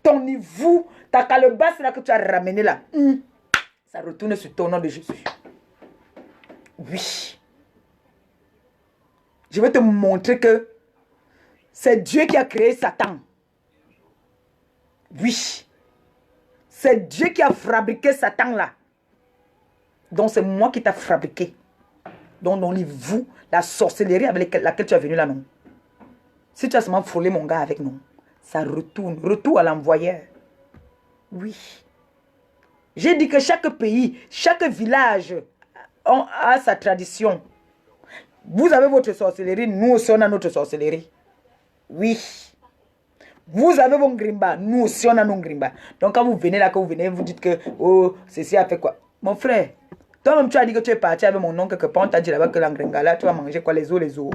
Ton niveau, ta calebasse là que tu as ramené là. Ça retourne sur toi au nom de Jésus. Oui. Je vais te montrer que c'est Dieu qui a créé Satan. Oui. C'est Dieu qui a fabriqué Satan là. Donc c'est moi qui t'a fabriqué. Donc on lit vous, la sorcellerie avec laquelle tu es venu là, non. Si tu as seulement frôlé mon gars avec nous, ça retourne. Retour à l'envoyeur. Oui. J'ai dit que chaque pays, chaque village a sa tradition. Vous avez votre sorcellerie, nous aussi on a notre sorcellerie. Oui. Vous avez vos grimba, nous aussi on a nos grimba. Donc quand vous venez là, vous dites que oh, ceci a fait quoi? Mon frère, toi-même tu as dit que tu es parti avec mon oncle quelque part, on t'a dit là-bas que l'angringala, tu vas manger quoi? Les os.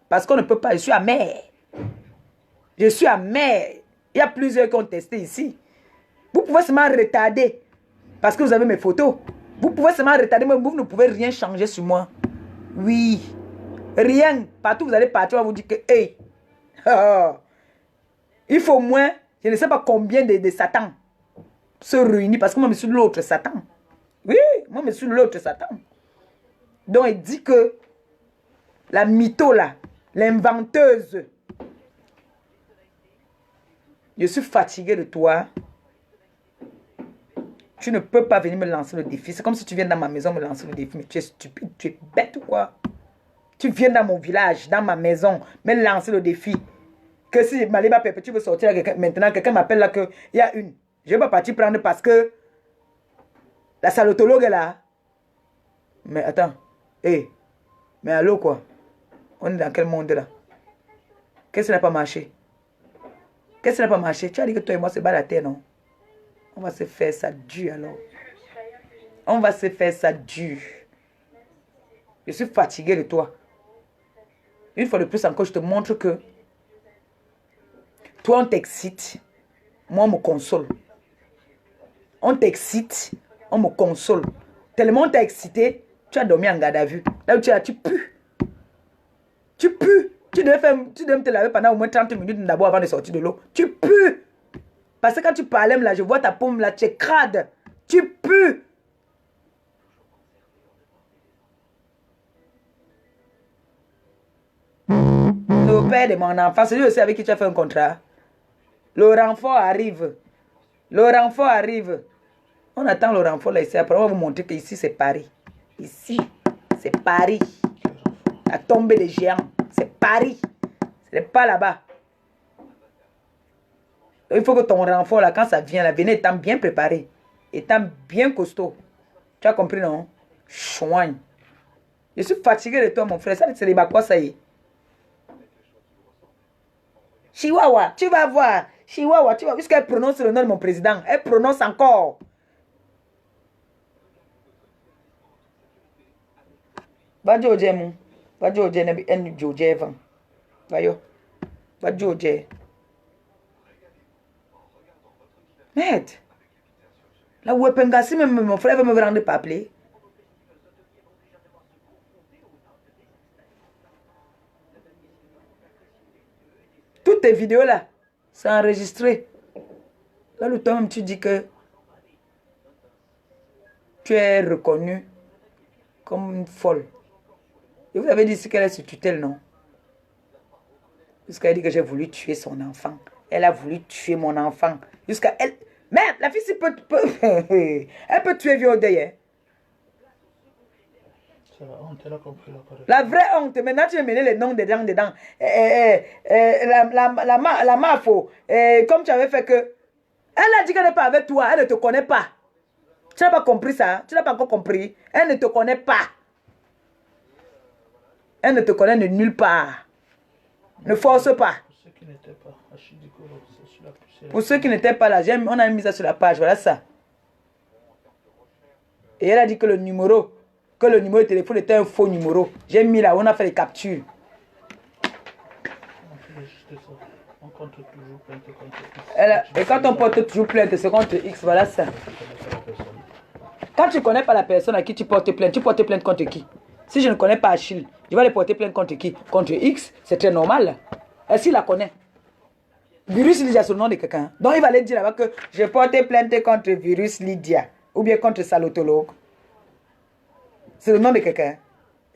Parce qu'on ne peut pas, je suis amer. Je suis amer. Il y a plusieurs qui ont testé ici. Vous pouvez seulement retarder. Parce que vous avez mes photos. Vous pouvez seulement retarder, mais vous ne pouvez rien changer sur moi. Oui. Rien. Partout où vous allez partir, on va vous dire que, hey. Il faut au moins, je ne sais pas combien de Satan se réunissent. Parce que moi, je suis l'autre Satan. Oui, moi, je suis l'autre Satan. Donc, il dit que la mytho là, l'inventeuse, je suis fatiguée de toi. Tu ne peux pas venir me lancer le défi. C'est comme si tu viens dans ma maison me lancer le défi. Mais tu es stupide, tu es bête ou quoi? Tu viens dans mon village, dans ma maison, me lancer le défi. Que si Maliba Pépé, tu veux sortir maintenant, quelqu'un m'appelle là qu'il y a une. Je ne vais pas partir prendre parce que la salotologue est là. Mais attends. Hé. Mais allô quoi? On est dans quel monde là? Qu'est-ce qui n'a pas marché? Qu'est-ce qui n'a pas marché? Tu as dit que toi et moi c'est bas la terre, non? On va se faire ça dur alors. On va se faire ça dur. Je suis fatigué de toi. Une fois de plus encore, je te montre que toi on t'excite, moi on me console. On t'excite, on me console. Tellement on t'a excité, tu as dormi en garde à vue. Là où tu es là, tu pues. Tu pues. Tu devais me te laver pendant au moins 30 minutes d'abord avant de sortir de l'eau. Tu pues. Parce que quand tu parlais là, je vois ta paume là, tu es crade. Tu pues. Le père de mon enfant, c'est lui aussi avec qui tu as fait un contrat. Le renfort arrive. Le renfort arrive. On attend le renfort là ici. Après, on va vous montrer que ici c'est Paris. Ici, c'est Paris. La tombée des géants. C'est Paris. Ce n'est pas là-bas. Il faut que ton renfort là, quand ça vient, là, venez étant bien préparé. Étant bien costaud. Tu as compris, non? Chouigne. Je suis fatigué de toi, mon frère. Ça, c'est les quoi ça y est. Chihuahua, tu vas voir. Chihuahua, tu vas voir. Puisqu'elle prononce le nom de mon président. Elle prononce encore. Va Joje, mon. Va Joje, en Joje, van. Va yo. Va Joje. Merde. La Wepengassi, même mon frère va me rendre pas appeler. Toutes tes vidéos là, c'est enregistré. Là, le temps même, tu dis que tu es reconnue comme une folle. Et vous avez dit qu'elle est sur tutelle, non? Jusqu'à elle dit que j'ai voulu tuer son enfant. Elle a voulu tuer mon enfant. Jusqu'à elle. Merde, la fille, elle peut tuer vieux deuil. Hein? C'est la honte, elle a compris la correction. La vraie honte. Maintenant, tu veux mener les noms dedans. La mafo. Comme tu avais fait que. Elle a dit qu'elle n'est pas avec toi. Elle ne te connaît pas. Tu n'as pas compris ça. Tu n'as pas encore compris. Elle ne te connaît pas. Elle ne te connaît de nulle part. Ne force pas. Pour ceux qui n'étaient pas, Achidikoro, c'est sur la poussière. Pour ceux qui n'étaient pas là, on a mis ça sur la page. Voilà ça. Et elle a dit que le numéro de téléphone était un faux numéro. J'ai mis là, on a fait les captures. On fait juste ça. On compte toujours plainte contre X. Et quand on porte toujours plainte, c'est contre X. Voilà ça. Quand tu ne connais pas la personne à qui tu portes plainte contre qui? Si je ne connais pas Achille, je vais aller porter plainte contre qui? Contre X, c'est très normal. Et s'il la connaît? Virus Lydia, c'est le nom de quelqu'un. Donc il va aller dire là-bas que j'ai porté plainte contre Virus Lydia. Ou bien contre Salotologue. C'est le nom de quelqu'un.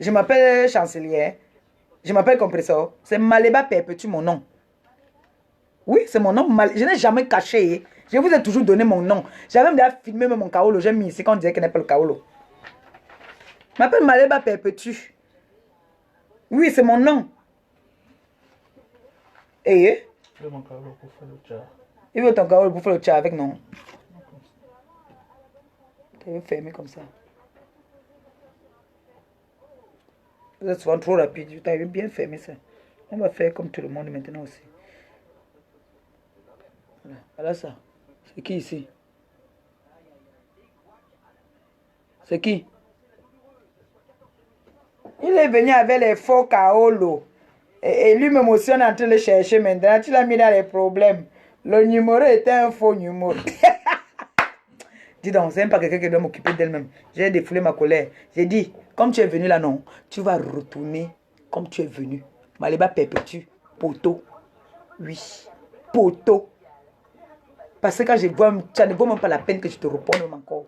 Je m'appelle Chancelier. Je m'appelle Compressor. C'est Maliba Perpétue mon nom. Oui, c'est mon nom. Je n'ai jamais caché. Je vous ai toujours donné mon nom. J'avais même déjà filmé mon kaolo. J'ai mis ici quand on disait qu'il n'est pas le kaolo. Je m'appelle Maliba Perpétue. Oui, c'est mon nom. Et Il veut mon kaolo pour faire le tchar. il veut ton kaolo pour faire le tchar avec non. Tu veux fermer comme ça. Vous êtes souvent trop rapide. Tu avais bien fermé ça. On va faire comme tout le monde maintenant aussi. Voilà, voilà ça. C'est qui ici? C'est qui? Il est venu avec les faux kaolo. Et lui-même aussi, on est en train de le chercher maintenant. Tu l'as mis dans les problèmes. Le numéro était un faux numéro. Dis donc, c'est même pas quelqu'un qui doit m'occuper d'elle-même. J'ai défoulé ma colère. J'ai dit, comme tu es venu là, non, tu vas retourner comme tu es venu. Maliba Perpétue, poteau. Oui. poteau. Parce que quand je vois, ça ne vaut même pas la peine que je te réponde encore.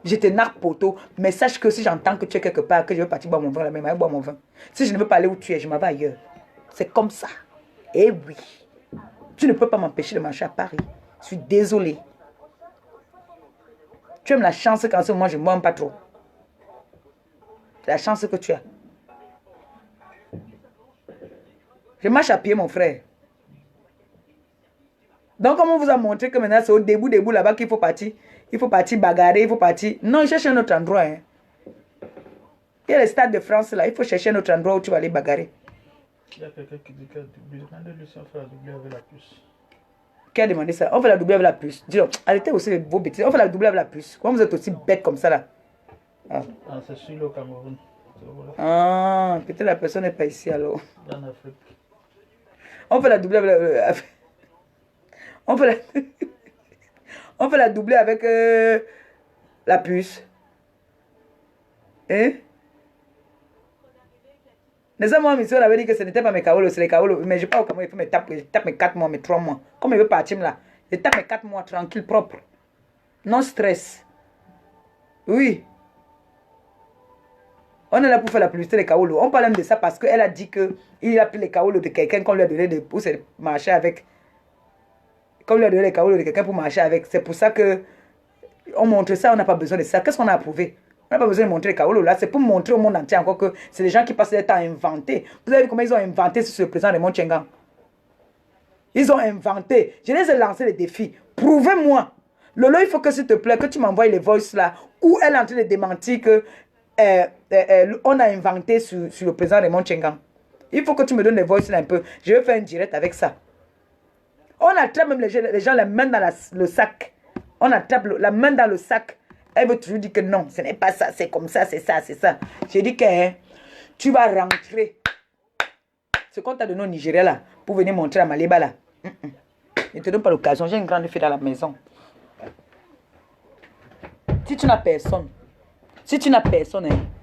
Je te narque poteau, mais sache que si j'entends que tu es quelque part, que je veux partir boire mon vin, la même boire mon vin. Si je ne veux pas aller où tu es, je m'en vais ailleurs. C'est comme ça. Eh oui. Tu ne peux pas m'empêcher de marcher à Paris. Je suis désolée. Tu aimes la chance qu'en ce moment, je ne m'aime pas trop. C'est la chance que tu as. Je marche à pied, mon frère. Donc, comme on vous a montré que maintenant, c'est au début là-bas qu'il faut partir. Il faut partir bagarrer, il faut partir. Non, cherche un autre endroit. Hein. Il y a le stade de France là. Il faut chercher un autre endroit où tu vas aller bagarrer. Il y a quelqu'un qui dit que demandez-lui si on fait la doublée avec la puce. Qui a demandé ça? On fait la doublée avec la puce. Dis-donc, arrêtez aussi vos bêtises. On fait la doublée avec la puce. Comment vous êtes aussi bête comme ça là? Ah, c'est sur le Cameroun. Ah, peut-être la personne n'est pas ici alors. En Afrique. On fait la doublée avec la... On fait la... On fait la doublée avec la puce. Hein? Les hommes, moi, monsieur, on avait dit que ce n'était pas mes kaolos, c'est les kaolos. Mais je ne sais pas comment il faut me taper. Je tape mes 4 mois, mes 3 mois. Comme il veut partir là. Je tape mes 4 mois tranquille, propre. Non stress. Oui. On est là pour faire la publicité des kaolos. On parle même de ça parce qu'elle a dit qu'il a pris les kaolos de quelqu'un qu'on lui a donné pour se marcher avec. Comme lui a donné les kaolos de quelqu'un pour marcher avec. C'est pour ça que on montre ça, on n'a pas besoin de ça. Qu'est-ce qu'on a approuvé? On n'a pas besoin de montrer les kaolos là. C'est pour montrer au monde entier encore que c'est des gens qui passent leur temps à inventer. Vous avez vu comment ils ont inventé sur le président de Montchengan? Ils ont inventé. Je les ai lancé les défis. Prouvez-moi. Lolo, il faut que s'il te plaît, que tu m'envoies les voices là où elle est en train de démentir que on a inventé sur le président de Montchengan. Il faut que tu me donnes les voices là un peu. Je vais faire un direct avec ça. On attrape même les gens la main dans le sac. On attrape la main dans le sac. Elle veut toujours dire que non, ce n'est pas ça, c'est comme ça, c'est ça, c'est ça. J'ai dit que hein, tu vas rentrer. Ce qu'on t'a donné au Nigeria là, pour venir montrer à Maléba là. Ne te donne pas l'occasion, j'ai une grande fille dans la maison. Si tu n'as personne,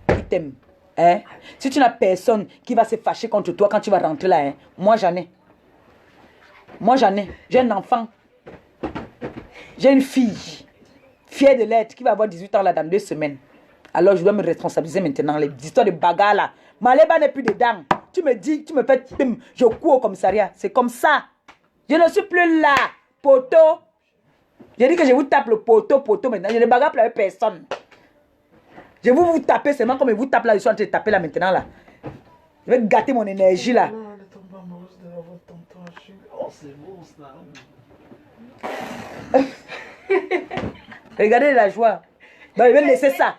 qui t'aime, hein, si tu n'as personne qui va se fâcher contre toi quand tu vas rentrer là, hein, moi j'en ai. Moi j'en ai. J'ai un enfant. J'ai une fille. Fière de l'être, qui va avoir 18 ans là dans 2 semaines. Alors je dois me responsabiliser maintenant. Les histoires de bagarre là. Maléba n'est plus dedans. Tu me dis, tu me fais, je cours au commissariat. C'est comme ça. Je ne suis plus là, poteau. J'ai dit que je vous tape le poteau maintenant. Je ne bagarre plus avec personne. Je vais vous taper seulement comme je vous tape là. Je suis en train de taper là maintenant là. Je vais gâter mon énergie là. Oh, c'est beau ça. Regardez la joie. Donc, je vais laisser ça.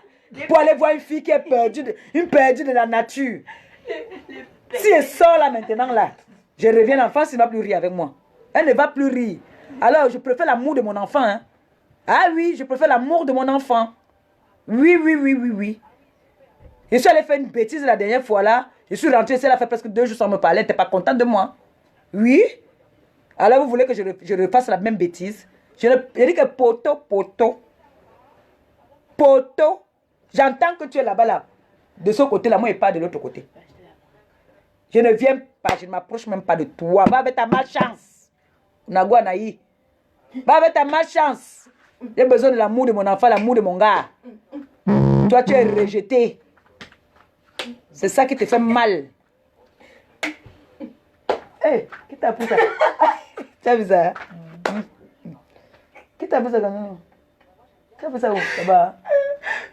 Pour aller voir une fille qui est perdue, une perdue de la nature. Si elle sort là maintenant là, je reviens en France, elle ne va plus rire avec moi. Elle ne va plus rire. Alors, je préfère l'amour de mon enfant. Hein. Ah oui, je préfère l'amour de mon enfant. Oui. Je suis allé faire une bêtise la dernière fois là. Je suis rentrée, elle a fait presque 2 jours sans me parler. Elle n'était pas contente de moi. Oui. Alors, vous voulez que je refasse la même bêtise? Je dis que poteau. J'entends que tu es là-bas là. De ce côté-là, moi, et pas de l'autre côté. Je ne viens pas, je ne m'approche même pas de toi. Va avec ta malchance. Nagouanaï. Va avec ta malchance. J'ai besoin de l'amour de mon enfant, l'amour de mon gars. Toi, tu es rejeté. C'est ça qui te fait mal. Hé, qui t'a poussé ça? Tu as vu ça? Qui t'a poussé ça comme ça? Tu as fait ça où? Là-bas?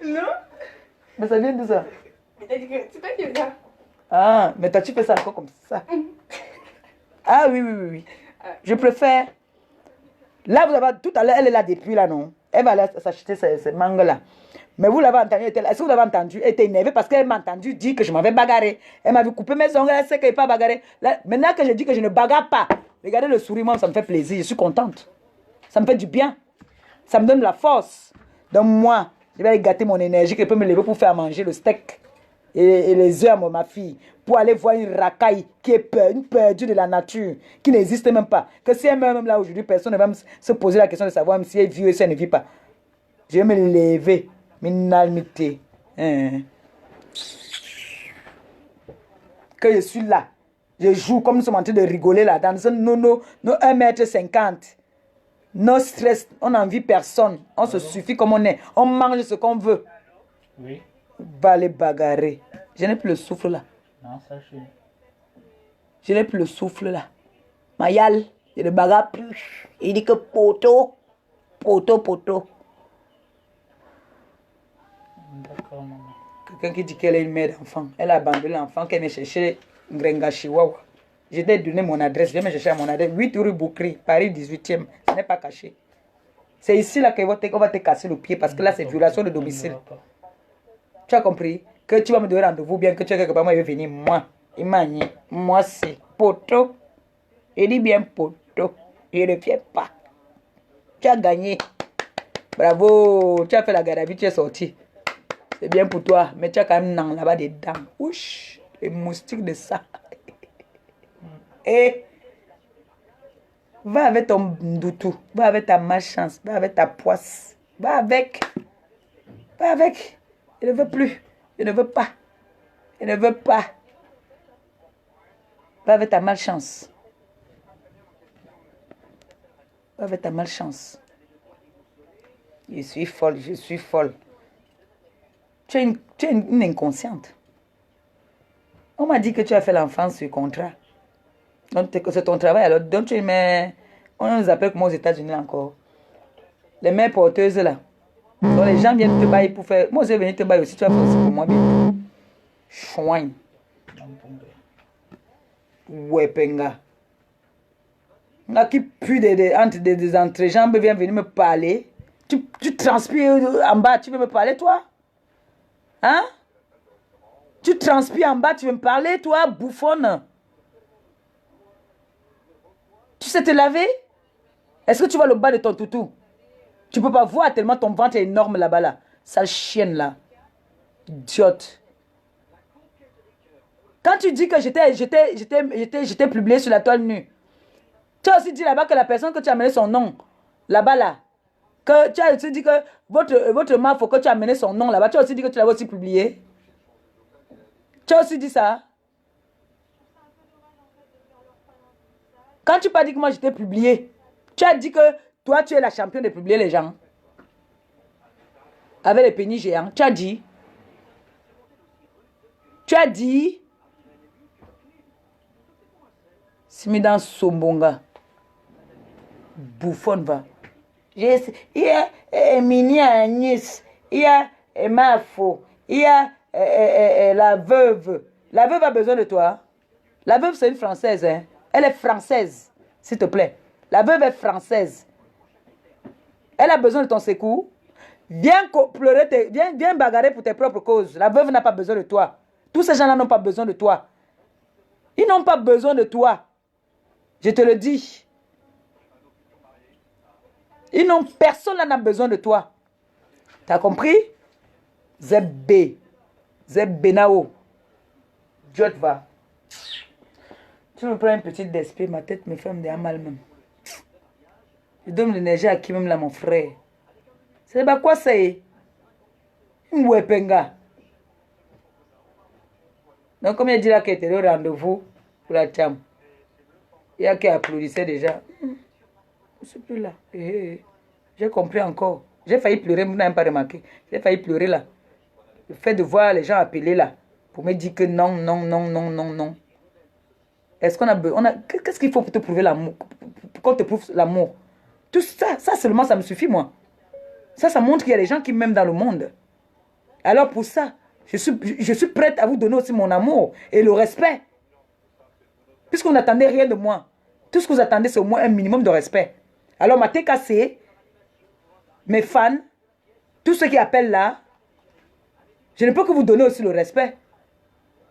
Non. Mais ça vient d'où ça? C'est toi qui es là. Ah, mais toi tu fais ça encore comme ça. Ah oui. Je préfère. Là, vous avez tout à l'heure, elle est là depuis là, non? Elle va aller s'acheter ces mangues là. Mais vous l'avez entendu, est-ce que vous l'avez entendu? Elle était énervée parce qu'elle m'a entendu dire que je m'avais bagarré. Elle m'avait coupé mes ongles, elle sait qu'elle n'est pas bagarrée. Là, maintenant que je dis que je ne bagarre pas, regardez le sourire, moi, ça me fait plaisir, je suis contente. Ça me fait du bien. Ça me donne de la force. Donc moi, je vais aller gâter mon énergie, que je peux me lever pour faire manger le steak et les œufs à ma fille. Pour aller voir une racaille qui est une perdue de la nature, qui n'existe même pas. Que si elle meurt même là aujourd'hui, personne ne va se poser la question de savoir si elle vit ou si elle ne vit pas. Je vais me lever. Minalmité. Que je suis là. Je joue comme nous sommes en train de rigoler là, dans nos 1,50 m. No stress, on n'envie personne. On se suffit comme on est. On mange ce qu'on veut. Oui. Va les bagarrer. Je n'ai plus le souffle là. Non, ça je... Je n'ai plus le souffle là. Mayal, je ne bagarre plus. Il dit que poteau. Poteau. D'accord, maman. Quelqu'un qui dit qu'elle est une mère d'enfant. Elle a abandonné l'enfant, qu'elle vient chercher Ngrenga Chihuahua. Je t'ai donné mon adresse. Viens me chercher à mon adresse. 8 rue Boukri, Paris 18e. Ce n'est pas caché. C'est ici là qu'on va te casser le pied parce que là c'est violation de domicile. Tu as compris? Que tu vas me donner rendez-vous bien que tu as quelque part, moi je vais venir. Moi c'est poteau. Je dis bien poteau. Je ne viens pas. Tu as gagné. Bravo. Tu as fait la garabie, tu es sorti. C'est bien pour toi. Mais tu as quand même là-bas des dents. Ouch. Les moustiques de ça. Et va avec ton doutou. Va avec ta malchance. Va avec ta poisse. Va avec. Je ne veux plus. Je ne veux pas. Va avec ta malchance. Je suis folle. Tu es une inconsciente. On m'a dit que tu as fait l'enfance sur contrat. Donc c'est ton travail. Alors, donc tu mets... On nous appelle comment aux États-Unis encore. Les mères porteuses là. Donc les gens viennent te bailler pour faire... Moi, je vais venir te bailler aussi. Tu vas faire aussi pour moi bien. Chouin. Ouais, penga. Là qui pue entre des entrejambes vient venir me parler. Tu transpires en bas, tu veux me parler toi? Hein? Tu transpires en bas, tu veux me parler toi, bouffonne? Tu sais te laver? Est-ce que tu vois le bas de ton toutou? Tu peux pas voir tellement ton ventre est énorme là-bas là. Sale chienne là. Idiote. Quand tu dis que j'étais publié sur la toile nue, tu as aussi dit là-bas que la personne que tu as amené son nom, là-bas là, que tu as aussi dit que votre mari, faut que tu as amené son nom là-bas, tu as aussi dit que tu l'avais aussi publié. Tu as aussi dit ça. Quand tu n'as pas dit que moi j'étais publié, tu as dit que toi tu es la championne de publier les gens. Avec les pénis géants, tu as dit. Simidan Sombonga. Bouffonne va. Il y a Mini Agnès, il y a Mafo, il y a la veuve. La veuve a besoin de toi. La veuve c'est une Française. Hein? Elle est française, s'il te plaît. La veuve est française. Elle a besoin de ton secours. Viens pleurer, viens bagarrer pour tes propres causes. La veuve n'a pas besoin de toi. Tous ces gens-là n'ont pas besoin de toi. Ils n'ont pas besoin de toi. Je te le dis. Personne n'a besoin de toi. Tu as compris? Zebbe. Nao. Dieu te va. Tu me prends une petite d'esprit, ma tête me fait mal même. Je donne l'énergie à qui même là, mon frère. C'est pas quoi c'est? Ouais, penga. Donc, comme il dit là qu'il était au rendez-vous pour la chambre, il y a qui applaudissait déjà. Je ne suis plus là. J'ai compris encore. J'ai failli pleurer, vous n'avez pas remarqué. J'ai failli pleurer là. Le fait de voir les gens appeler là pour me dire que non. Est-ce qu'on a besoin... Qu'est-ce qu'il faut pour te prouver l'amour? Pour qu'on te prouve l'amour? Tout ça, seulement, ça me suffit, moi. Ça montre qu'il y a des gens qui m'aiment dans le monde. Alors pour ça, je suis prête à vous donner aussi mon amour et le respect. Puisqu'on n'attendait rien de moi. Tout ce que vous attendez, c'est au moins un minimum de respect. Alors, ma TKC, mes fans, tous ceux qui appellent là, je ne peux que vous donner aussi le respect.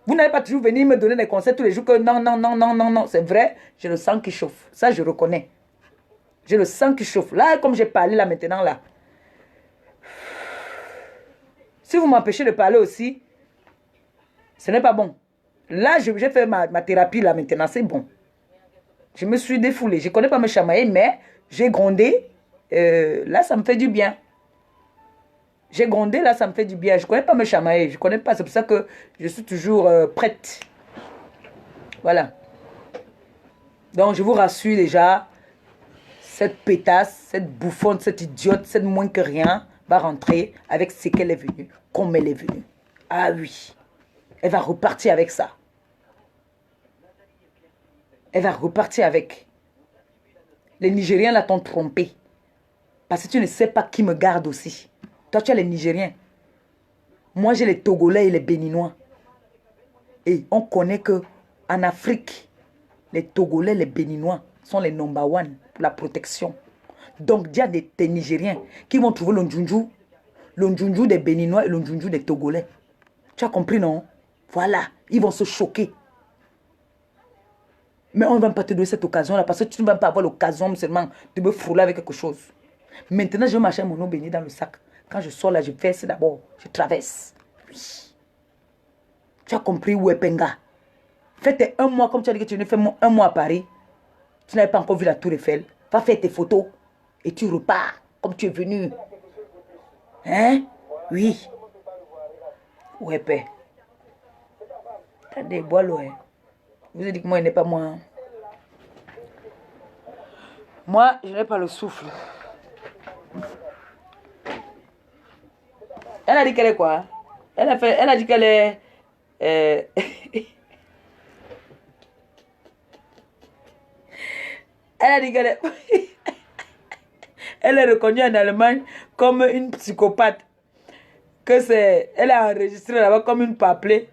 Vous n'allez pas toujours venir me donner des conseils tous les jours que non. C'est vrai, j'ai le sang qui chauffe. Ça, je reconnais. J'ai le sang qui chauffe. Là, comme j'ai parlé là maintenant, là. Si vous m'empêchez de parler aussi, ce n'est pas bon. Là, j'ai fait ma thérapie là maintenant, c'est bon. Je me suis défoulée. Je ne connais pas me chamailler, mais j'ai grondé. Là, ça me fait du bien. J'ai grondé, là, ça me fait du bien. Je ne connais pas me chamailler. Je ne connais pas. C'est pour ça que je suis toujours prête. Voilà. Donc, je vous rassure déjà, cette pétasse, cette bouffonne, cette idiote, cette moins que rien, va rentrer avec ce qu'elle est venue, comme elle est venue. Ah oui. Elle va repartir avec ça. Elle va repartir avec. Les Nigériens là t'ont trompé. Parce que tu ne sais pas qui me garde aussi. Toi, tu as les Nigériens. Moi, j'ai les Togolais et les Béninois. Et on connaît que en Afrique, les Togolais et les Béninois sont les number one pour la protection. Donc, il y a des Nigériens qui vont trouver le Njunju des Béninois et le Njunju des Togolais. Tu as compris, non? Voilà, ils vont se choquer. Mais on ne va pas te donner cette occasion-là parce que tu ne vas pas avoir l'occasion seulement de me frôler avec quelque chose. Maintenant, je vais marcher mon eau bénie dans le sac. Quand je sors là, je verse d'abord. Je traverse. Oui. Tu as compris, Wepenga? Fais tes 1 mois comme tu as dit que tu ne fais 1 mois à Paris. Tu n'avais pas encore vu la Tour Eiffel. Va faire tes photos et tu repars comme tu es venu. Hein? Oui. Wepe. T'as des bois là. Vous avez dit que moi, il n'est pas moi. Moi, je n'ai pas le souffle. Elle a dit qu'elle est quoi? Elle a dit qu'elle est... Elle a dit qu'elle est... Elle est reconnue en Allemagne comme une psychopathe. Que c'est... Elle a enregistré là-bas comme une paplée.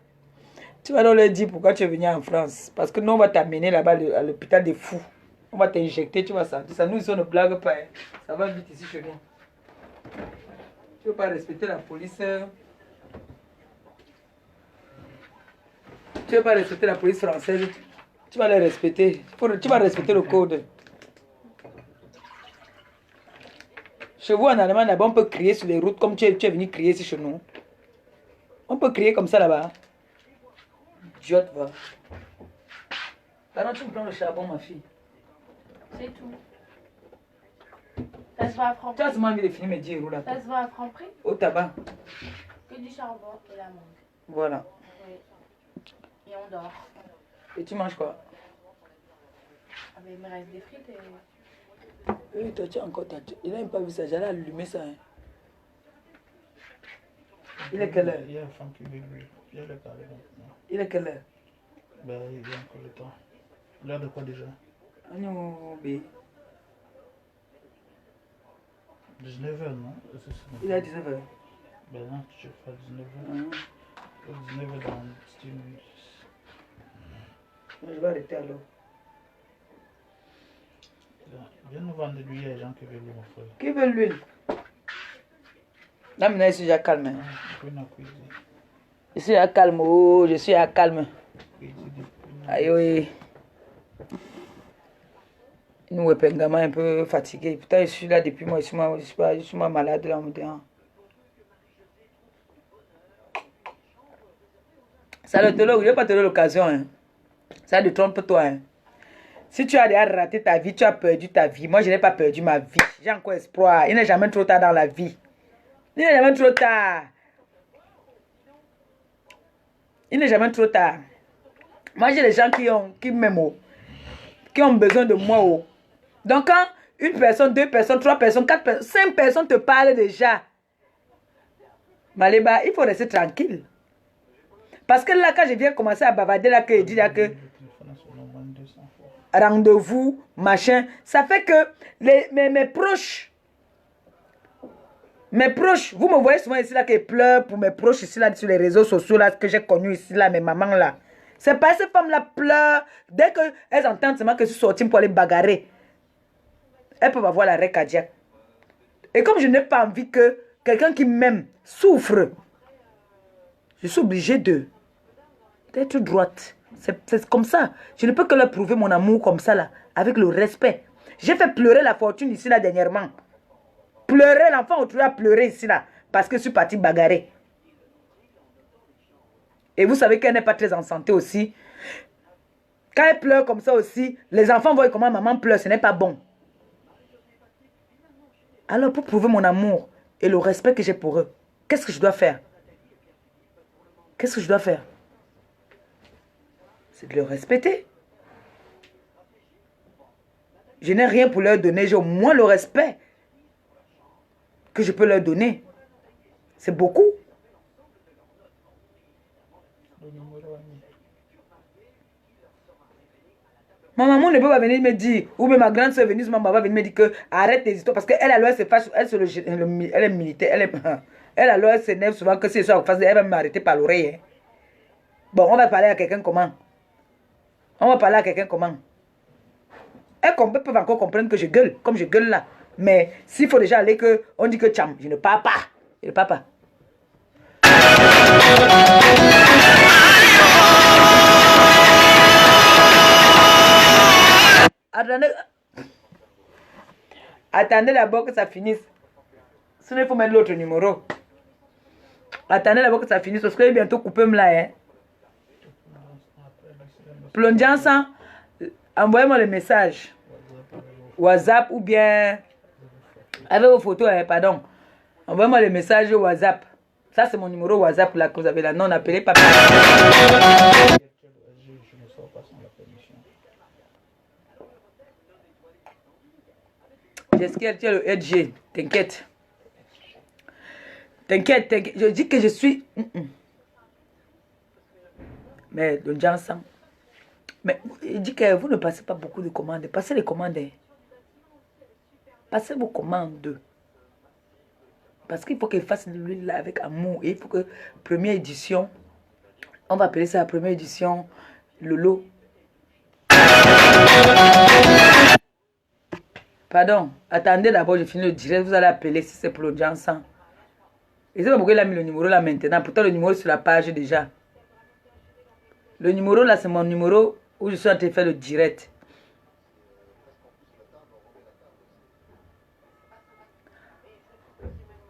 Tu vas donc leur dire pourquoi tu es venu en France. Parce que nous, on va t'amener là-bas à l'hôpital des fous. On va t'injecter, tu vas sentir ça. Nous, ici, on ne blague pas. Hein. Ça va vite ici chez nous. Tu ne veux pas respecter la police. Tu ne veux pas respecter la police française. Tu vas les respecter. Tu vas respecter le code. Chez vous, en Allemagne, là-bas, on peut crier sur les routes comme tu es venu crier ici chez nous. On peut crier comme ça là-bas. Idiote, va. Maintenant, tu me prends le charbon, ma fille. C'est tout. Ça se va à franc Tu as seulement envie de finir mes 10 euros là. Ça se va à franc prix? Au tabac. Que du charbon et la mangue. Voilà. Oui. Et on dort. Et tu manges quoi? Ah, mais il me reste des frites et... Oui, toi, tu as encore... Il n'a même pas vu ça. J'allais allumer ça. Hein. Il est quelle heure? Il y a une femme qui veut lui. Il y a le carré maintenant. Il est quelle heure? Ben, il y a encore le temps. L'heure de quoi déjà? Ah non, bé. 19h, non? Il est 19h. Ben non, je fais 19h. 19h dans 10 minutes. Je vais arrêter alors. Viens nous vendre de l'huile, il y a des gens qui veulent l'huile, mon frère. Qui veut l'huile? Là, maintenant, je suis déjà calme. Hein. Je suis à calme, oh, je suis à calme. Aïe, oui. Nous, Wepengama un peu fatigué. Putain, je suis là depuis moi, je suis malade là, on me dit. Ça ne te je ne vais pas te donner l'occasion. Hein. Ça ne trompe-toi. Hein. Si tu as déjà raté ta vie, tu as perdu ta vie. Moi, je n'ai pas perdu ma vie. J'ai encore espoir. Il n'est jamais trop tard dans la vie. Il n'est jamais trop tard. Il n'est jamais trop tard. Moi, j'ai des gens qui m'aiment, qui ont besoin de moi. Oh. Donc, quand une personne, 2 personnes, 3 personnes, 4 personnes, 5 personnes te parlent déjà, Maléba, il faut rester tranquille. Parce que là, quand je viens commencer à bavarder, là, que je dis là que rendez-vous, machin, ça fait que mes proches, vous me voyez souvent ici là, que je pleure pour mes proches ici là, sur les réseaux sociaux là, que j'ai connus ici là, mes mamans là. C'est pas ces femmes-là pleurent. Dès qu'elles entendent seulement que je suis sortie pour aller bagarrer, elles peuvent avoir l'arrêt cardiaque. Et comme je n'ai pas envie que quelqu'un qui m'aime souffre, je suis obligée d'être droite. C'est comme ça. Je ne peux que leur prouver mon amour comme ça là, avec le respect. J'ai fait pleurer la fortune ici là dernièrement. Pleurer, l'enfant au a pleuré ici là, parce que je suis partie bagarrer. Et vous savez qu'elle n'est pas très en santé aussi. Quand elle pleure comme ça aussi, les enfants voient comment maman pleure, ce n'est pas bon. Alors pour prouver mon amour et le respect que j'ai pour eux, qu'est-ce que je dois faire? Qu'est-ce que je dois faire? C'est de le respecter. Je n'ai rien pour leur donner. J'ai au moins le respect que je peux leur donner. C'est beaucoup. Le numéro ami. Ma maman ne peut pas venir me dire, ou même ma grande soeur venue, ma maman va venir me dire que arrête tes histoires. Parce qu'elle, alors, elle se fâche, elle est militaire, elle, alors, elle s'énerve souvent que si elle soit en face, elle va m'arrêter par l'oreille. Hein. Bon, on va parler à quelqu'un comment? On va parler à quelqu'un comment? Elles peuvent encore comprendre que je gueule, comme je gueule là. Mais s'il faut déjà aller que, on dit que tcham, je ne parle pas. Je ne parle pas. Attendez d'abord que ça finisse. Sinon, il faut mettre l'autre numéro. Attendez d'abord que ça finisse parce que je vais bientôt couper là. Hein. Plongez ensemble. Envoyez-moi le message. WhatsApp ou bien avec vos photos, hein, pardon. Envoyez-moi le message WhatsApp. Ça, c'est mon numéro WhatsApp là que vous avez là. Non, n'appelez pas. Je ne sors pas sans la permission. J'espère que tu as le RG. T'inquiète. T'inquiète, t'inquiète. Je dis que je suis. Mais le Jansan. Mais il dit que vous ne passez pas beaucoup de commandes. Passez les commandes. Hein. Passez vos commandes. Parce qu'il faut qu'il fasse l'huile avec amour. Et il faut que première édition, on va appeler ça la première édition, le lot. Pardon, attendez d'abord, je finis le direct. Vous allez appeler si c'est pour le Jansan. Et c'est pas pourquoi il a mis le numéro là maintenant. Pourtant, le numéro est sur la page déjà. Le numéro là, c'est mon numéro où je suis en train de faire le direct.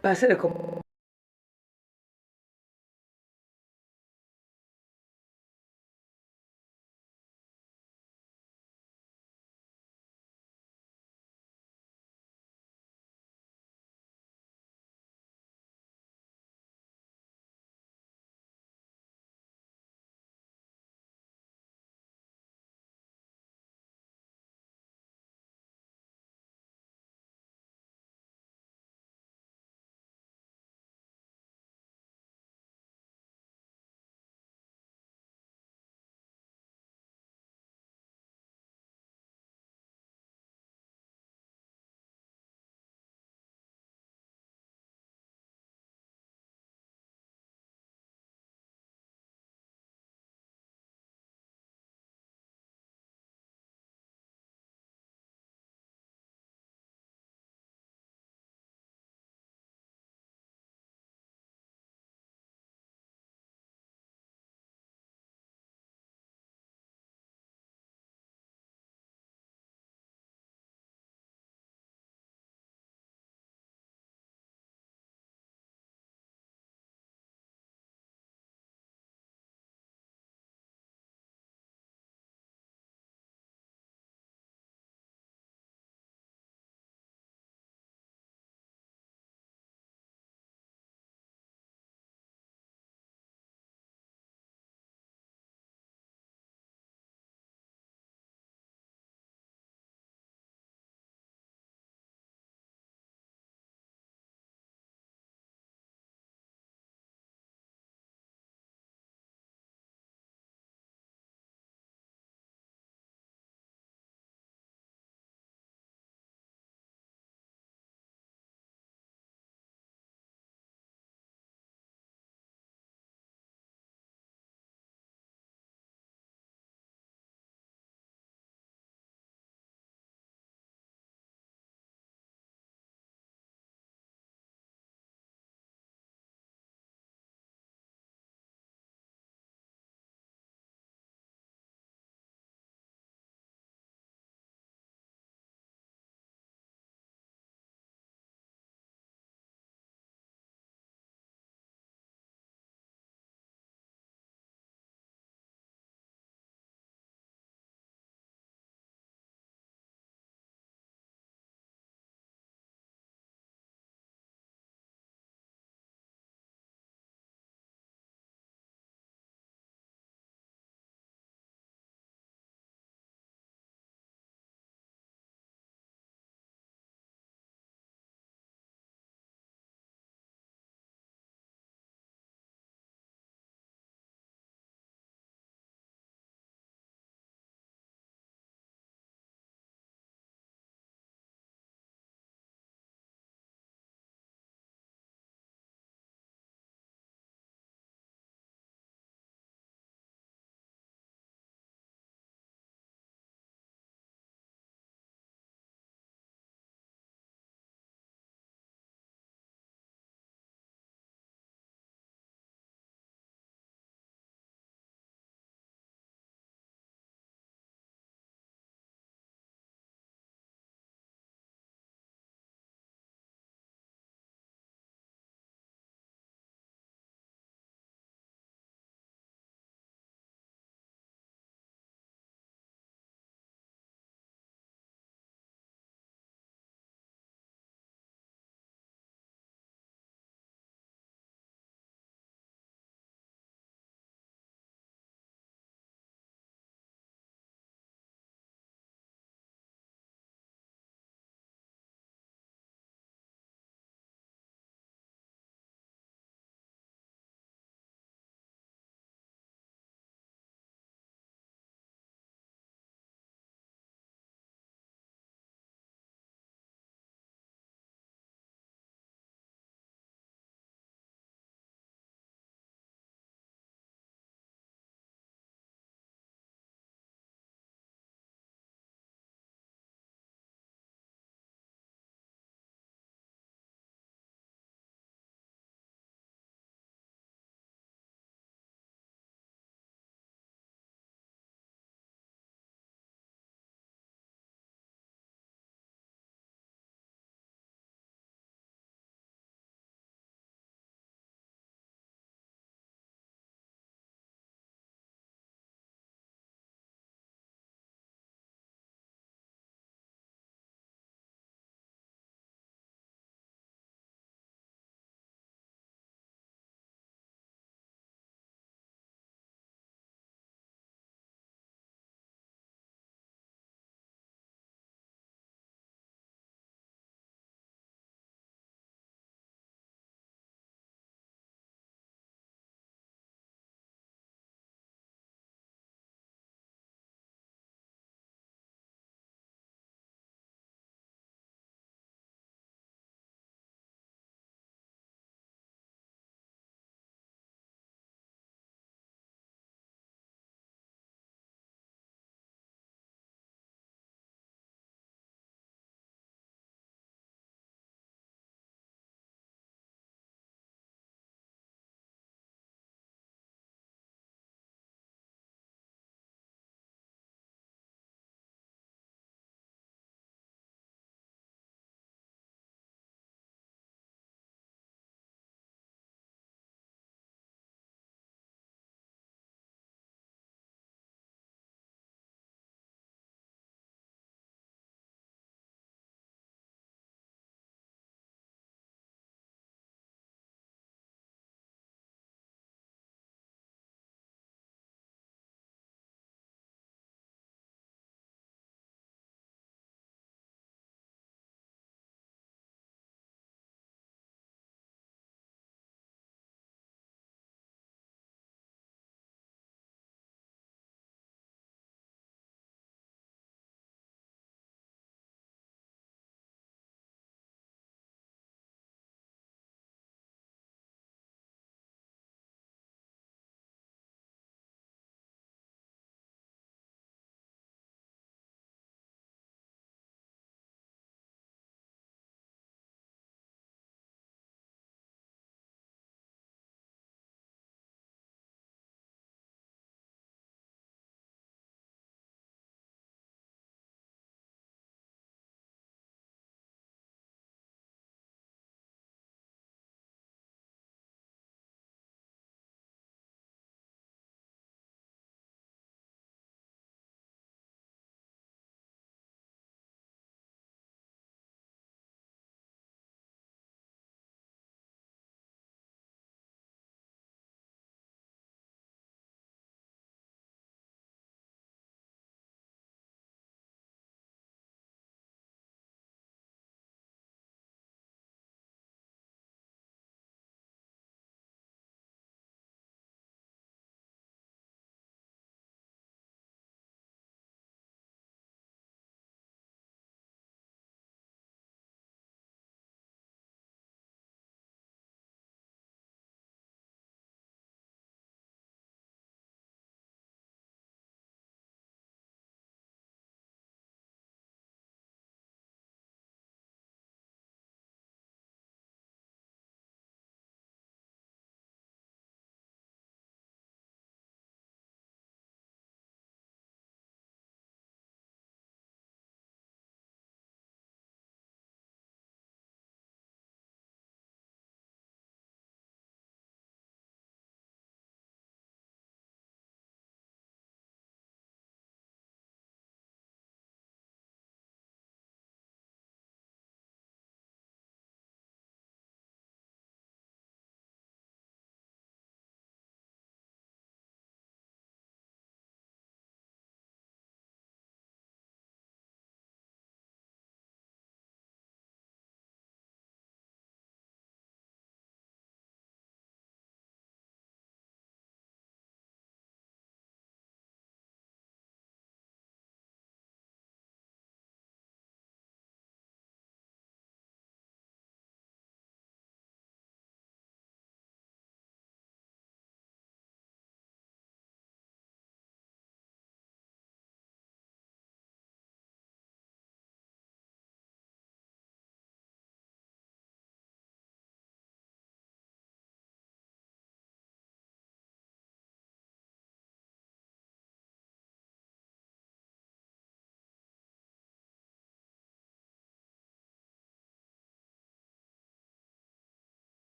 Passez les commandes.